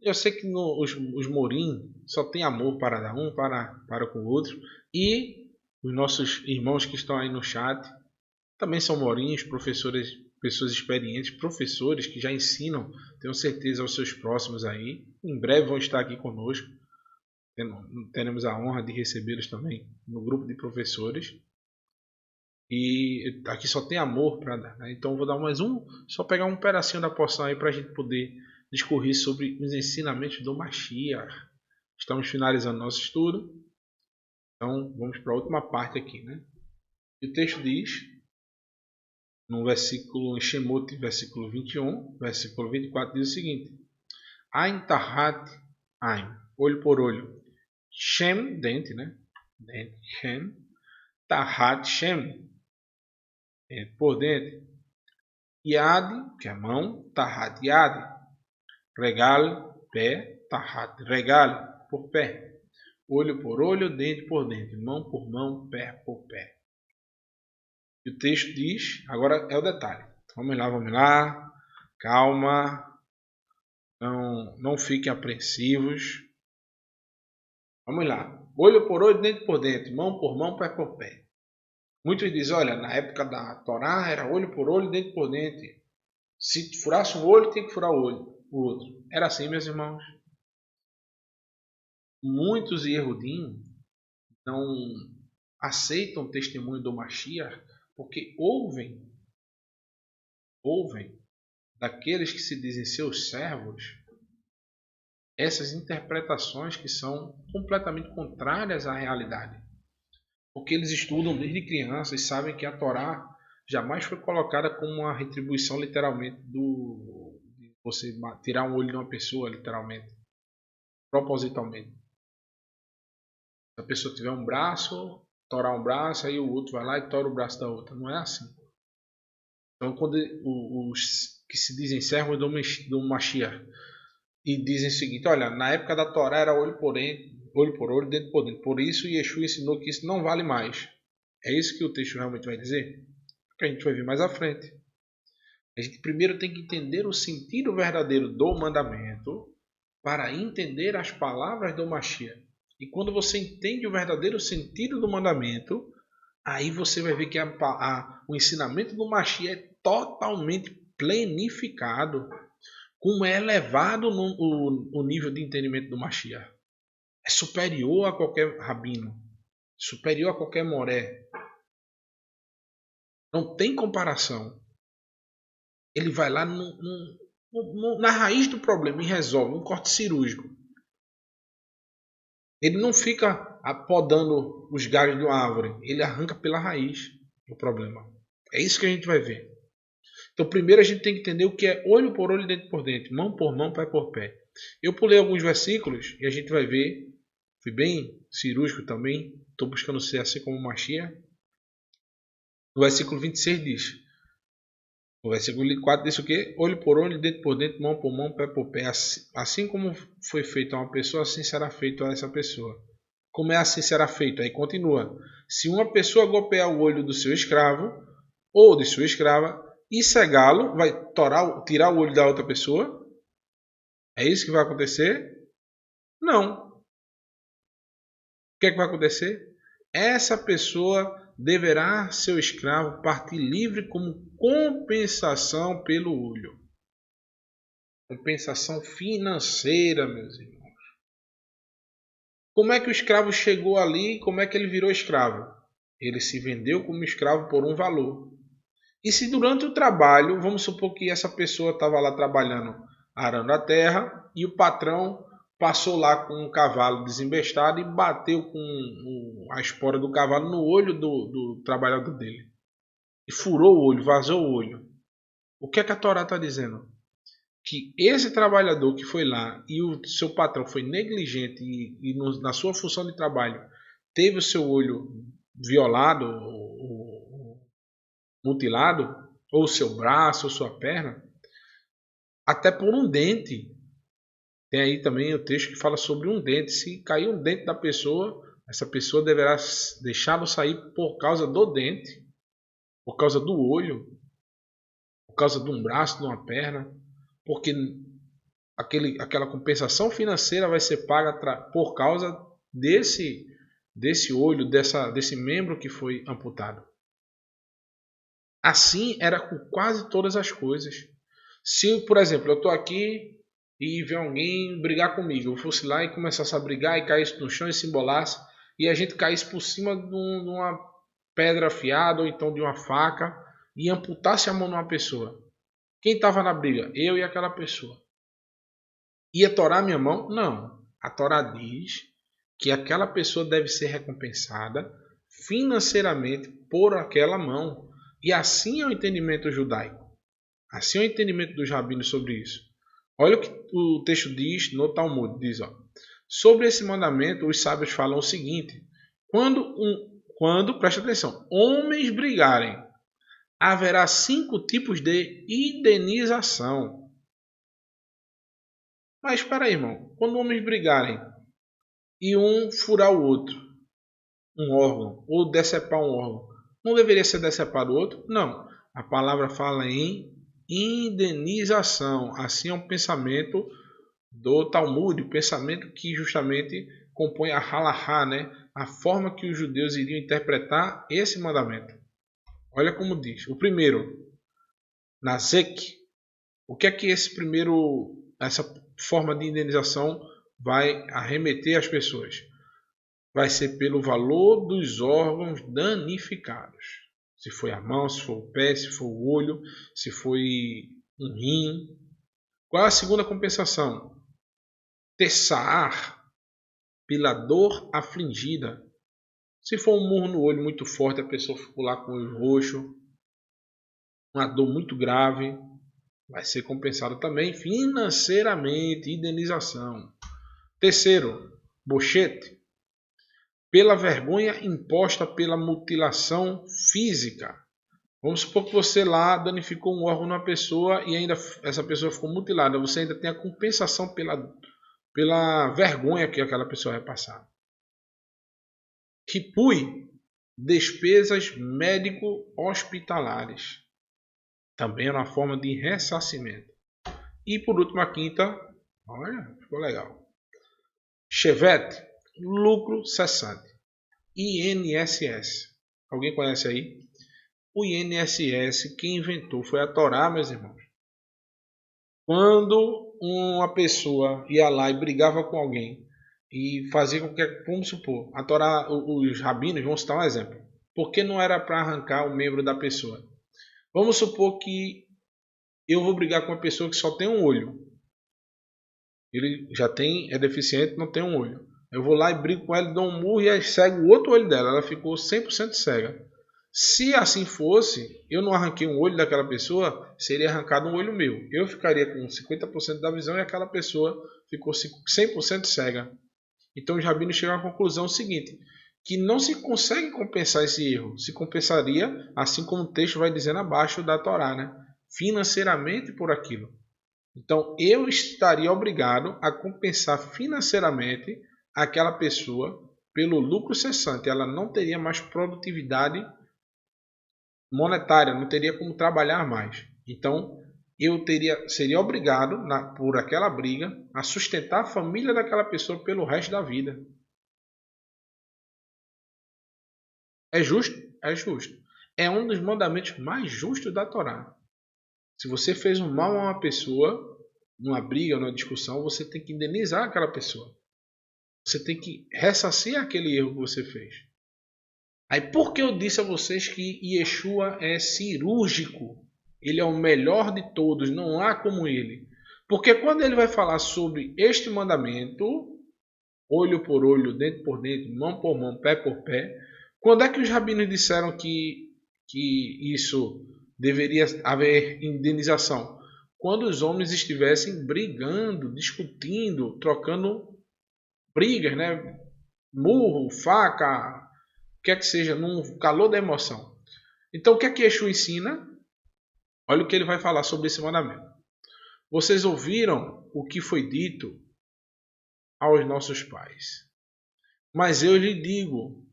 Eu sei que os Morim só tem amor para dar um, para com o outro. E os nossos irmãos que estão aí no chat também são Morins, professores, pessoas experientes, professores que já ensinam, tenho certeza, aos seus próximos aí. Em breve vão estar aqui conosco. Teremos a honra de recebê-los também no grupo de professores. E aqui só tem amor para dar, né? Então vou dar mais um, só pegar um pedacinho da porção aí para a gente poder discorrer sobre os ensinamentos do Mashiach. Estamos finalizando nosso estudo, então vamos para a última parte aqui, né? E o texto diz, no versículo em Shemot, versículo 21, versículo 24, diz o seguinte: Ain tahat ain, olho por olho, Shem, dente, né? Dente, Shem, tahat Shem, por dentro. Yad, que é mão, tahat yad. Regal, pé, tahat. Regal, por pé. Olho por olho, dente por dente. Mão por mão, pé por pé. E o texto diz, agora é o detalhe. Vamos lá. Calma. Não fiquem apreensivos. Vamos lá. Olho por olho, dente por dente. Mão por mão, pé por pé. Muitos dizem, olha, na época da Torá era olho por olho, dente por dente. Se furasse um olho, tem que furar o outro. Era assim, meus irmãos. Muitos Yehudim não aceitam o testemunho do Mashiach porque ouvem daqueles que se dizem seus servos essas interpretações que são completamente contrárias à realidade. Porque eles estudam desde criança e sabem que a Torá jamais foi colocada como uma retribuição literalmente de você tirar um olho de uma pessoa, literalmente, propositalmente. Se a pessoa tiver um braço, torar um braço, aí o outro vai lá e tora o braço da outra. Não é assim. Então, quando os que se dizem servos do Mashiach e dizem o seguinte, olha, na época da Torá era olho por olho, dente por dente. Por isso, Yeshua ensinou que isso não vale mais. É isso que o texto realmente vai dizer? Que a gente vai ver mais à frente. A gente primeiro tem que entender o sentido verdadeiro do mandamento para entender as palavras do Mashiach. E quando você entende o verdadeiro sentido do mandamento, aí você vai ver que o ensinamento do Mashiach é totalmente plenificado. Como é elevado o nível de entendimento do Mashiach. É superior a qualquer rabino. Superior a qualquer moré. Não tem comparação. Ele vai lá na raiz do problema e resolve um corte cirúrgico. Ele não fica podando os galhos de uma árvore. Ele arranca pela raiz o problema. É isso que a gente vai ver. Então, primeiro a gente tem que entender o que é olho por olho, dente por dente, mão por mão, pé por pé. Eu pulei alguns versículos e a gente vai ver. Fui bem cirúrgico também. Estou buscando ser assim como Machia. No versículo 26 diz. No versículo 4 diz o quê? Olho por olho, dente por dente, mão por mão, pé por pé. Assim como foi feito a uma pessoa, assim será feito a essa pessoa. Como é assim será feito? Aí continua. Se uma pessoa golpear o olho do seu escravo ou de sua escrava e cegá-lo, vai tirar o olho da outra pessoa? É isso que vai acontecer? Não. O que é que vai acontecer? Essa pessoa deverá seu escravo partir livre como compensação pelo olho. Compensação financeira, meus irmãos. Como é que o escravo chegou ali? Como é que ele virou escravo? Ele se vendeu como escravo por um valor. E se durante o trabalho, vamos supor que essa pessoa estava lá trabalhando, arando a terra, e o patrão passou lá com um cavalo desembestado e bateu com a espora do cavalo no olho do trabalhador dele. E furou o olho, vazou o olho. O que é que a Torá está dizendo? Que esse trabalhador que foi lá e o seu patrão foi negligente e na sua função de trabalho teve o seu olho violado, ou mutilado, ou o seu braço, ou sua perna, até por um dente. Tem aí também o texto que fala sobre um dente. Se cair um dente da pessoa, essa pessoa deverá deixá-lo sair por causa do dente, por causa do olho, por causa de um braço, de uma perna, porque aquela compensação financeira vai ser paga por causa desse olho, desse membro que foi amputado. Assim era com quase todas as coisas. Se, por exemplo, eu estou aqui e vem alguém brigar comigo, eu fosse lá e começasse a brigar e caísse no chão e se embolasse, e a gente caísse por cima de uma pedra afiada ou então de uma faca e amputasse a mão de uma pessoa. Quem estava na briga? Eu e aquela pessoa. Ia torar minha mão? Não. A Torá diz que aquela pessoa deve ser recompensada financeiramente por aquela mão. E assim é o entendimento judaico. Assim é o entendimento dos rabinos sobre isso. Olha o que o texto diz no Talmud. Diz, sobre esse mandamento, os sábios falam o seguinte. Quando, presta atenção, homens brigarem, haverá 5 tipos de indenização. Mas espera aí, irmão. Quando homens brigarem e um furar o outro, um órgão, ou decepar um órgão, não deveria ser decepado o outro? Não. A palavra fala em indenização. Assim é um pensamento do Talmud, o pensamento que justamente compõe a halahá, né? A forma que os judeus iriam interpretar esse mandamento. Olha como diz. O primeiro, Nazek. O que é que essa forma de indenização vai arremeter às pessoas? Vai ser pelo valor dos órgãos danificados. Se foi a mão, se foi o pé, se foi o olho, se foi um rim. Qual é a segunda compensação? Tessaar, pela dor afligida. Se for um murro no olho muito forte, a pessoa ficou lá com o olho roxo, uma dor muito grave, vai ser compensado também financeiramente, indenização. Terceiro, bochete, pela vergonha imposta pela mutilação física. Vamos supor que você lá danificou um órgão numa pessoa e ainda essa pessoa ficou mutilada. Você ainda tem a compensação pela vergonha que aquela pessoa vai passar. Ripui, despesas médico-hospitalares. Também é uma forma de ressarcimento. E por último a quinta, olha, ficou legal. Chevette, lucro cessante. INSS. Alguém conhece aí? O INSS, quem inventou foi a Torá, meus irmãos. Quando uma pessoa ia lá e brigava com alguém e fazia com que, vamos supor, a Torá, os rabinos, vamos citar um exemplo. Porque não era para arrancar o membro da pessoa. Vamos supor que eu vou brigar com uma pessoa que só tem um olho. Ele já é deficiente, não tem um olho. Eu vou lá e brigo com ela, dou um murro e aí cego o outro olho dela. Ela ficou 100% cega. Se assim fosse, eu não arranquei um olho daquela pessoa, seria arrancado um olho meu. Eu ficaria com 50% da visão e aquela pessoa ficou 100% cega. Então os rabinos chegam à conclusão seguinte, que não se consegue compensar esse erro. Se compensaria, assim como o texto vai dizendo abaixo da Torá, né? Financeiramente por aquilo. Então eu estaria obrigado a compensar financeiramente aquela pessoa pelo lucro cessante. Ela não teria mais produtividade monetária, não teria como trabalhar mais. Então eu seria obrigado, por aquela briga, a sustentar a família daquela pessoa pelo resto da vida. É justo? É justo. É um dos mandamentos mais justos da Torá. Se você fez um mal a uma pessoa, numa briga, numa discussão, você tem que indenizar aquela pessoa. Você tem que ressarcir aquele erro que você fez. Aí por que eu disse a vocês que Yeshua é cirúrgico? Ele é o melhor de todos, não há como ele. Porque quando ele vai falar sobre este mandamento, olho por olho, dente por dente, mão por mão, pé por pé, quando é que os rabinos disseram que isso deveria haver indenização? Quando os homens estivessem brigando, discutindo, trocando brigas, né? Murro, faca, o que é que seja, num calor da emoção. Então o que é que Yeshua ensina? Olha o que ele vai falar sobre esse mandamento. Vocês ouviram o que foi dito aos nossos pais. Mas eu lhe digo,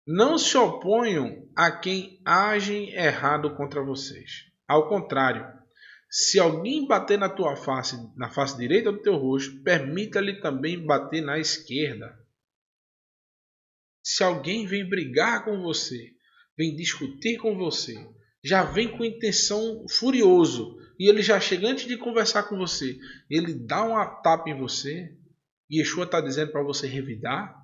não se oponham a quem age errado contra vocês. Ao contrário, se alguém bater na tua face, na face direita do teu rosto, permita-lhe também bater na esquerda. Se alguém vem brigar com você, vem discutir com você, já vem com intenção furioso, e ele já chega antes de conversar com você, ele dá uma tapa em você, e Yeshua está dizendo para você revidar,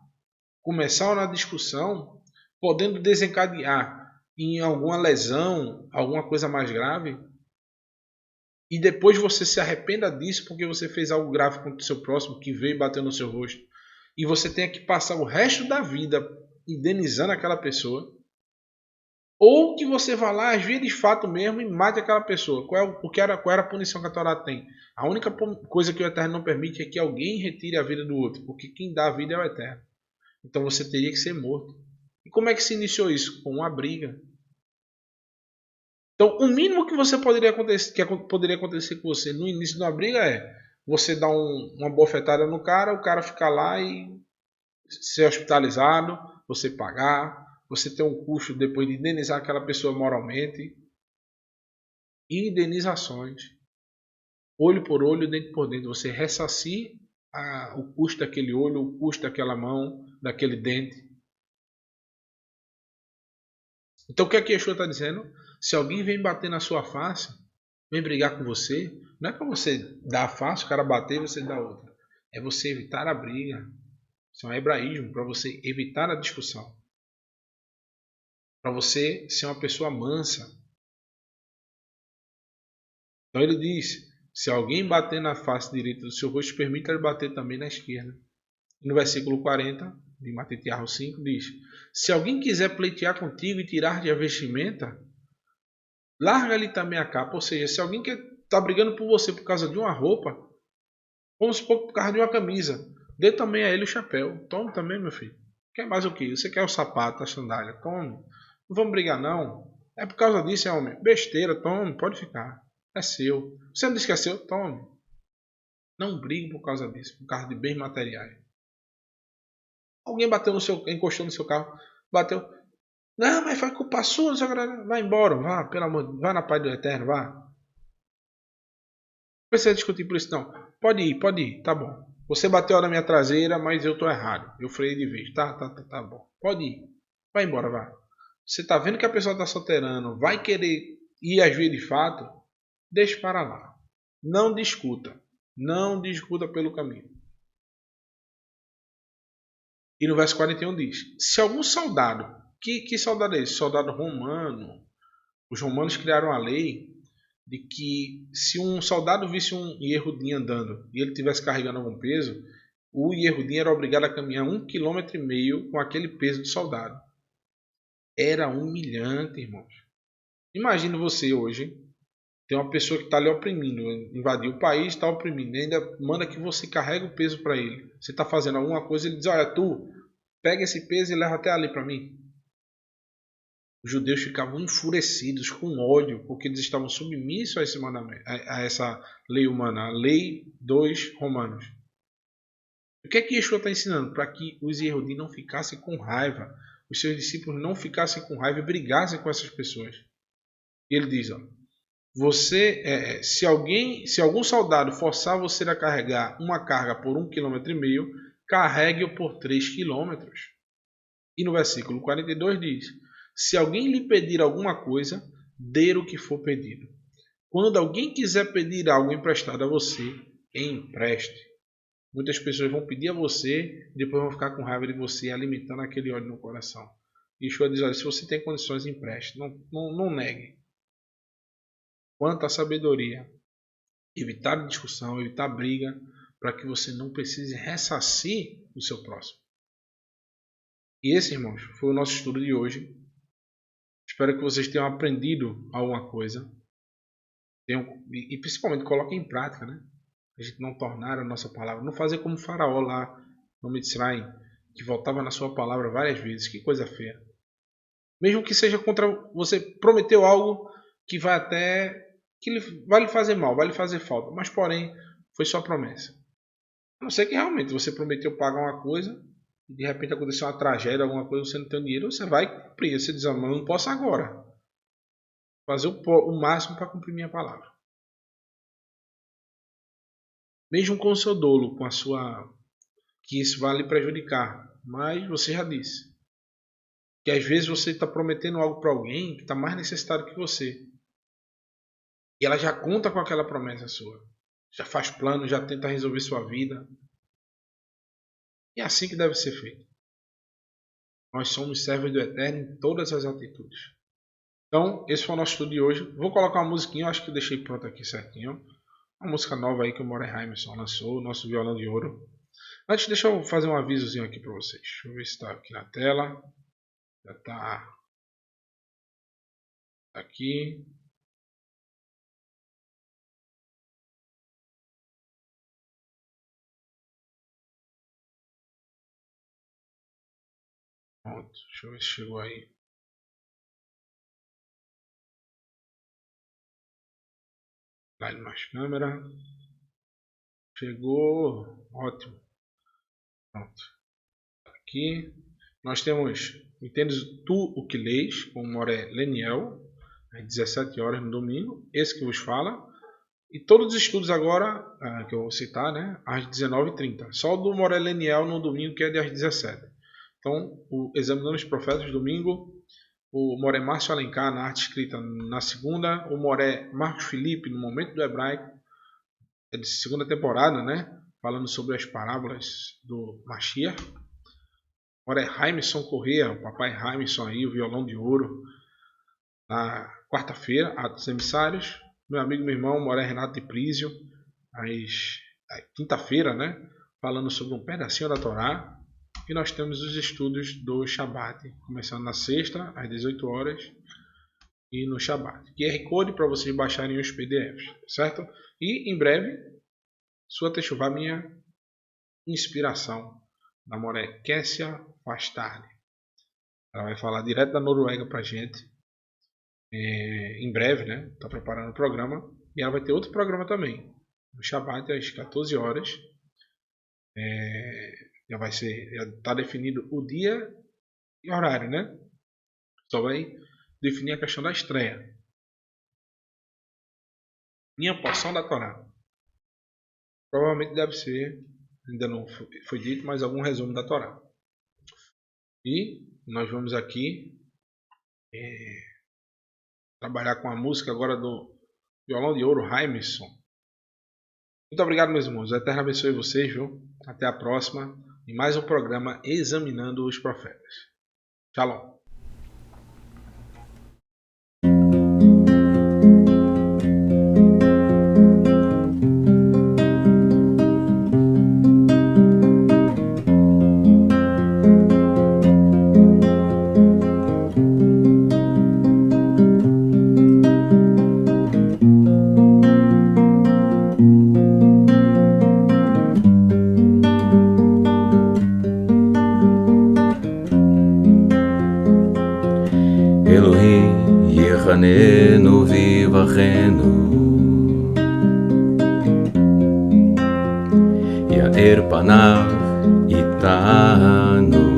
começar uma discussão, podendo desencadear em alguma lesão, alguma coisa mais grave, e depois você se arrependa disso porque você fez algo grave contra o seu próximo que veio bater no seu rosto, e você tenha que passar o resto da vida indenizando aquela pessoa, ou que você vá lá, agir de fato mesmo e mate aquela pessoa. Qual era a punição que a Torá tem? A única coisa que o Eterno não permite é que alguém retire a vida do outro, porque quem dá a vida é o Eterno. Então você teria que ser morto. E como é que se iniciou isso? Com uma briga. Então o mínimo que poderia acontecer com você no início de uma briga é você dar uma bofetada no cara, o cara ficar lá e ser hospitalizado, você pagar, você ter um custo depois de indenizar aquela pessoa moralmente. Indenizações. Olho por olho, dente por dente. Você ressarcir o custo daquele olho, o custo daquela mão, daquele dente. Então o que é que Yeshua está dizendo? Se alguém vem bater na sua face, vem brigar com você, não é para você dar a face, o cara bater e você dar outra. É você evitar a briga. Isso é um hebraísmo, para você evitar a discussão. Para você ser uma pessoa mansa. Então ele diz, se alguém bater na face direita do seu rosto, permita-lhe bater também na esquerda. E no versículo 40 de Mateus 5 diz, se alguém quiser pleitear contigo e tirar-te a vestimenta, larga-lhe também a capa. Ou seja, se alguém está brigando por você por causa de uma roupa, vamos supor por causa de uma camisa, dê também a ele o chapéu. Tome também, meu filho. Quer mais o que? Você quer o sapato, a sandália? Tome. Não vamos brigar não. É por causa disso, homem. Besteira, tome, pode ficar. É seu. Você não disse que é seu? Tome. Não brigue por causa disso, por causa de bens materiais. Alguém encostou no seu carro, bateu. Não, mas foi culpa sua, vai embora, vá, pelo amor de Deus, vá na paz do Eterno, vá. Não precisa discutir por isso não. Pode ir, tá bom. Você bateu na minha traseira, mas eu tô errado. Eu freiei de vez, tá bom. Pode ir. Vai embora, vá. Você tá vendo que a pessoa tá solteirando, vai querer ir agir de fato? Deixe para lá. Não discuta. Não discuta pelo caminho. E no verso 41 diz, se algum soldado Que soldado é esse? Soldado romano. Os romanos criaram a lei de que se um soldado visse um Yehudi andando e ele estivesse carregando algum peso, o Yehudi era obrigado a caminhar 1,5 km com aquele peso do soldado. Era humilhante, irmãos. Imagine você hoje, tem uma pessoa que está lhe oprimindo, invadiu o país, está oprimindo, ainda manda que você carregue o peso para ele. Você está fazendo alguma coisa, ele diz, olha, tu, pega esse peso e leva até ali para mim. Os judeus ficavam enfurecidos, com ódio, porque eles estavam submissos a esse mandamento, a essa lei humana, a lei dos romanos. O que é que Yeshua está ensinando? Para que os Yehudi não ficassem com raiva, os seus discípulos não ficassem com raiva e brigassem com essas pessoas. E ele diz, ó, se algum soldado forçar você a carregar uma carga por 1,5 km, carregue-o por 3 km. E no versículo 42 diz, se alguém lhe pedir alguma coisa, dê o que for pedido. Quando alguém quiser pedir algo emprestado a você, empreste. Muitas pessoas vão pedir a você e depois vão ficar com raiva de você, alimentando aquele ódio no coração. Yeshua diz, olha, se você tem condições, empreste. Não negue. Quanto à sabedoria, evitar discussão, evitar briga, para que você não precise ressarcir o seu próximo. E esse, irmãos, foi o nosso estudo de hoje. Espero que vocês tenham aprendido alguma coisa. E principalmente coloquem em prática, né? A gente não tornar a nossa palavra, não fazer como Faraó lá no Mitzrayim, que voltava na sua palavra várias vezes. Que coisa feia. Mesmo que seja contra você, prometeu algo que vai lhe fazer mal, vai lhe fazer falta, mas porém foi só promessa. A não ser que realmente você prometeu pagar uma coisa e de repente aconteceu uma tragédia, alguma coisa, você não tem dinheiro, você vai cumprir. Você diz, eu não posso agora. Fazer o máximo para cumprir minha palavra. Mesmo com o seu dolo, com a sua, que isso vai lhe prejudicar, mas você já disse que às vezes você está prometendo algo para alguém que está mais necessitado que você e ela já conta com aquela promessa sua, já faz plano, já tenta resolver sua vida, e é assim que deve ser feito. Nós somos servos do Eterno em todas as atitudes. Então, esse foi o nosso estudo de hoje. Vou colocar uma musiquinha, acho que eu deixei pronto aqui certinho. Uma música nova aí que o Moré Heimerson lançou, nosso violão de ouro. Antes, deixa eu fazer um avisozinho aqui para vocês. Deixa eu ver se está aqui na tela. Já está aqui. Pronto, deixa eu ver se chegou aí. Slide mais câmera. Chegou. Ótimo. Pronto. Aqui nós temos Entendes Tu o que Leis, com Moré Leniel, às 17 horas no domingo. Esse que vos fala. E todos os estudos agora, que eu vou citar, né, às 19h30. Só o do Moré Leniel no domingo, que é às 17. Então, Examinando os Profetas, domingo. O Moré Márcio Alencar, na arte escrita, na segunda. O Moré Marcos Felipe, no Momento do Hebraico, é de segunda temporada, né? Falando sobre as parábolas do Mashiach. Moré Heimerson Corrêa, o papai Heimerson aí, o violão de ouro. Na quarta-feira, Atos Emissários. Meu amigo, meu irmão, Moré Renato de Prísio, quinta-feira, né? Falando sobre um pedacinho da Torá. E nós temos os estudos do Shabat, começando na sexta, às 18 horas, e no Shabat. QR Code para vocês baixarem os PDFs, certo? E em breve, sua Techuvá, minha inspiração, da Moré Kessia Fastardi. Ela vai falar direto da Noruega para a gente, em breve, né? Está preparando o programa. E ela vai ter outro programa também, no Shabat, às 14 horas. Já está definido o dia e horário, né? Só vai definir a questão da estreia. Minha porção da Torá. Provavelmente deve ser, ainda não foi dito, mas algum resumo da Torá. E nós vamos aqui trabalhar com a música agora do violão de ouro Heimerson. Muito obrigado, meus irmãos. O Eterno abençoe vocês, viu? Até a próxima. Em mais um programa Examinando os Profetas. Shalom. אלוהי יחננו ויברכנו, יאר פניו איתנו,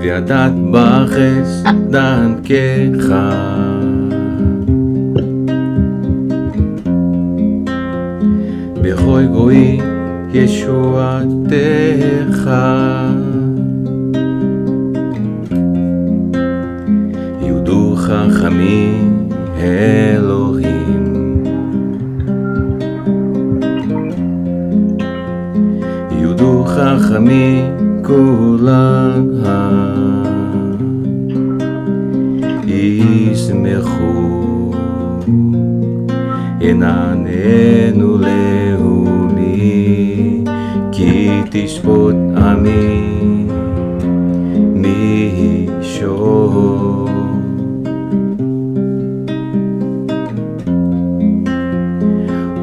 וידעת בחסדך בכל גוי ישועתך, יודו חכמים אלוהים, יודו חכמים כולם ישמחו, עננו לאומי, כי תשפוט עמי מישור.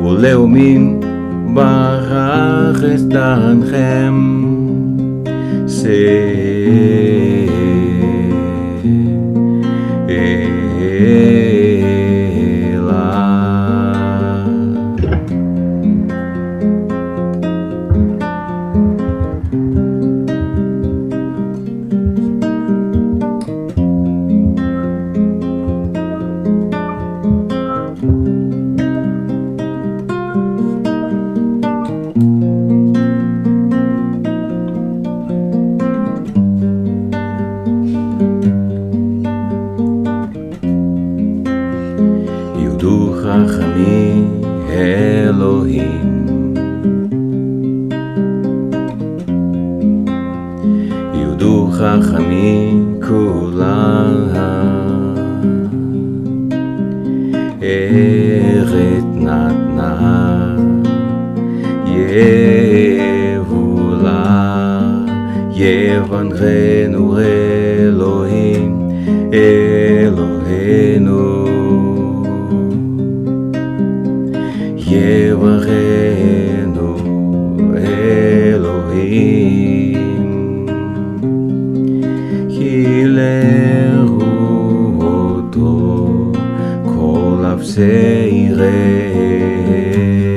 ולאומים בארץ דנכם, יודו חכמים אלוהים, יודו חכמים כולם, ארץ נתנה יבולה, יברכנו אלוהים אלוהינו, יברכנו אלוהים, כי לראות אותו כל אפסי ראה.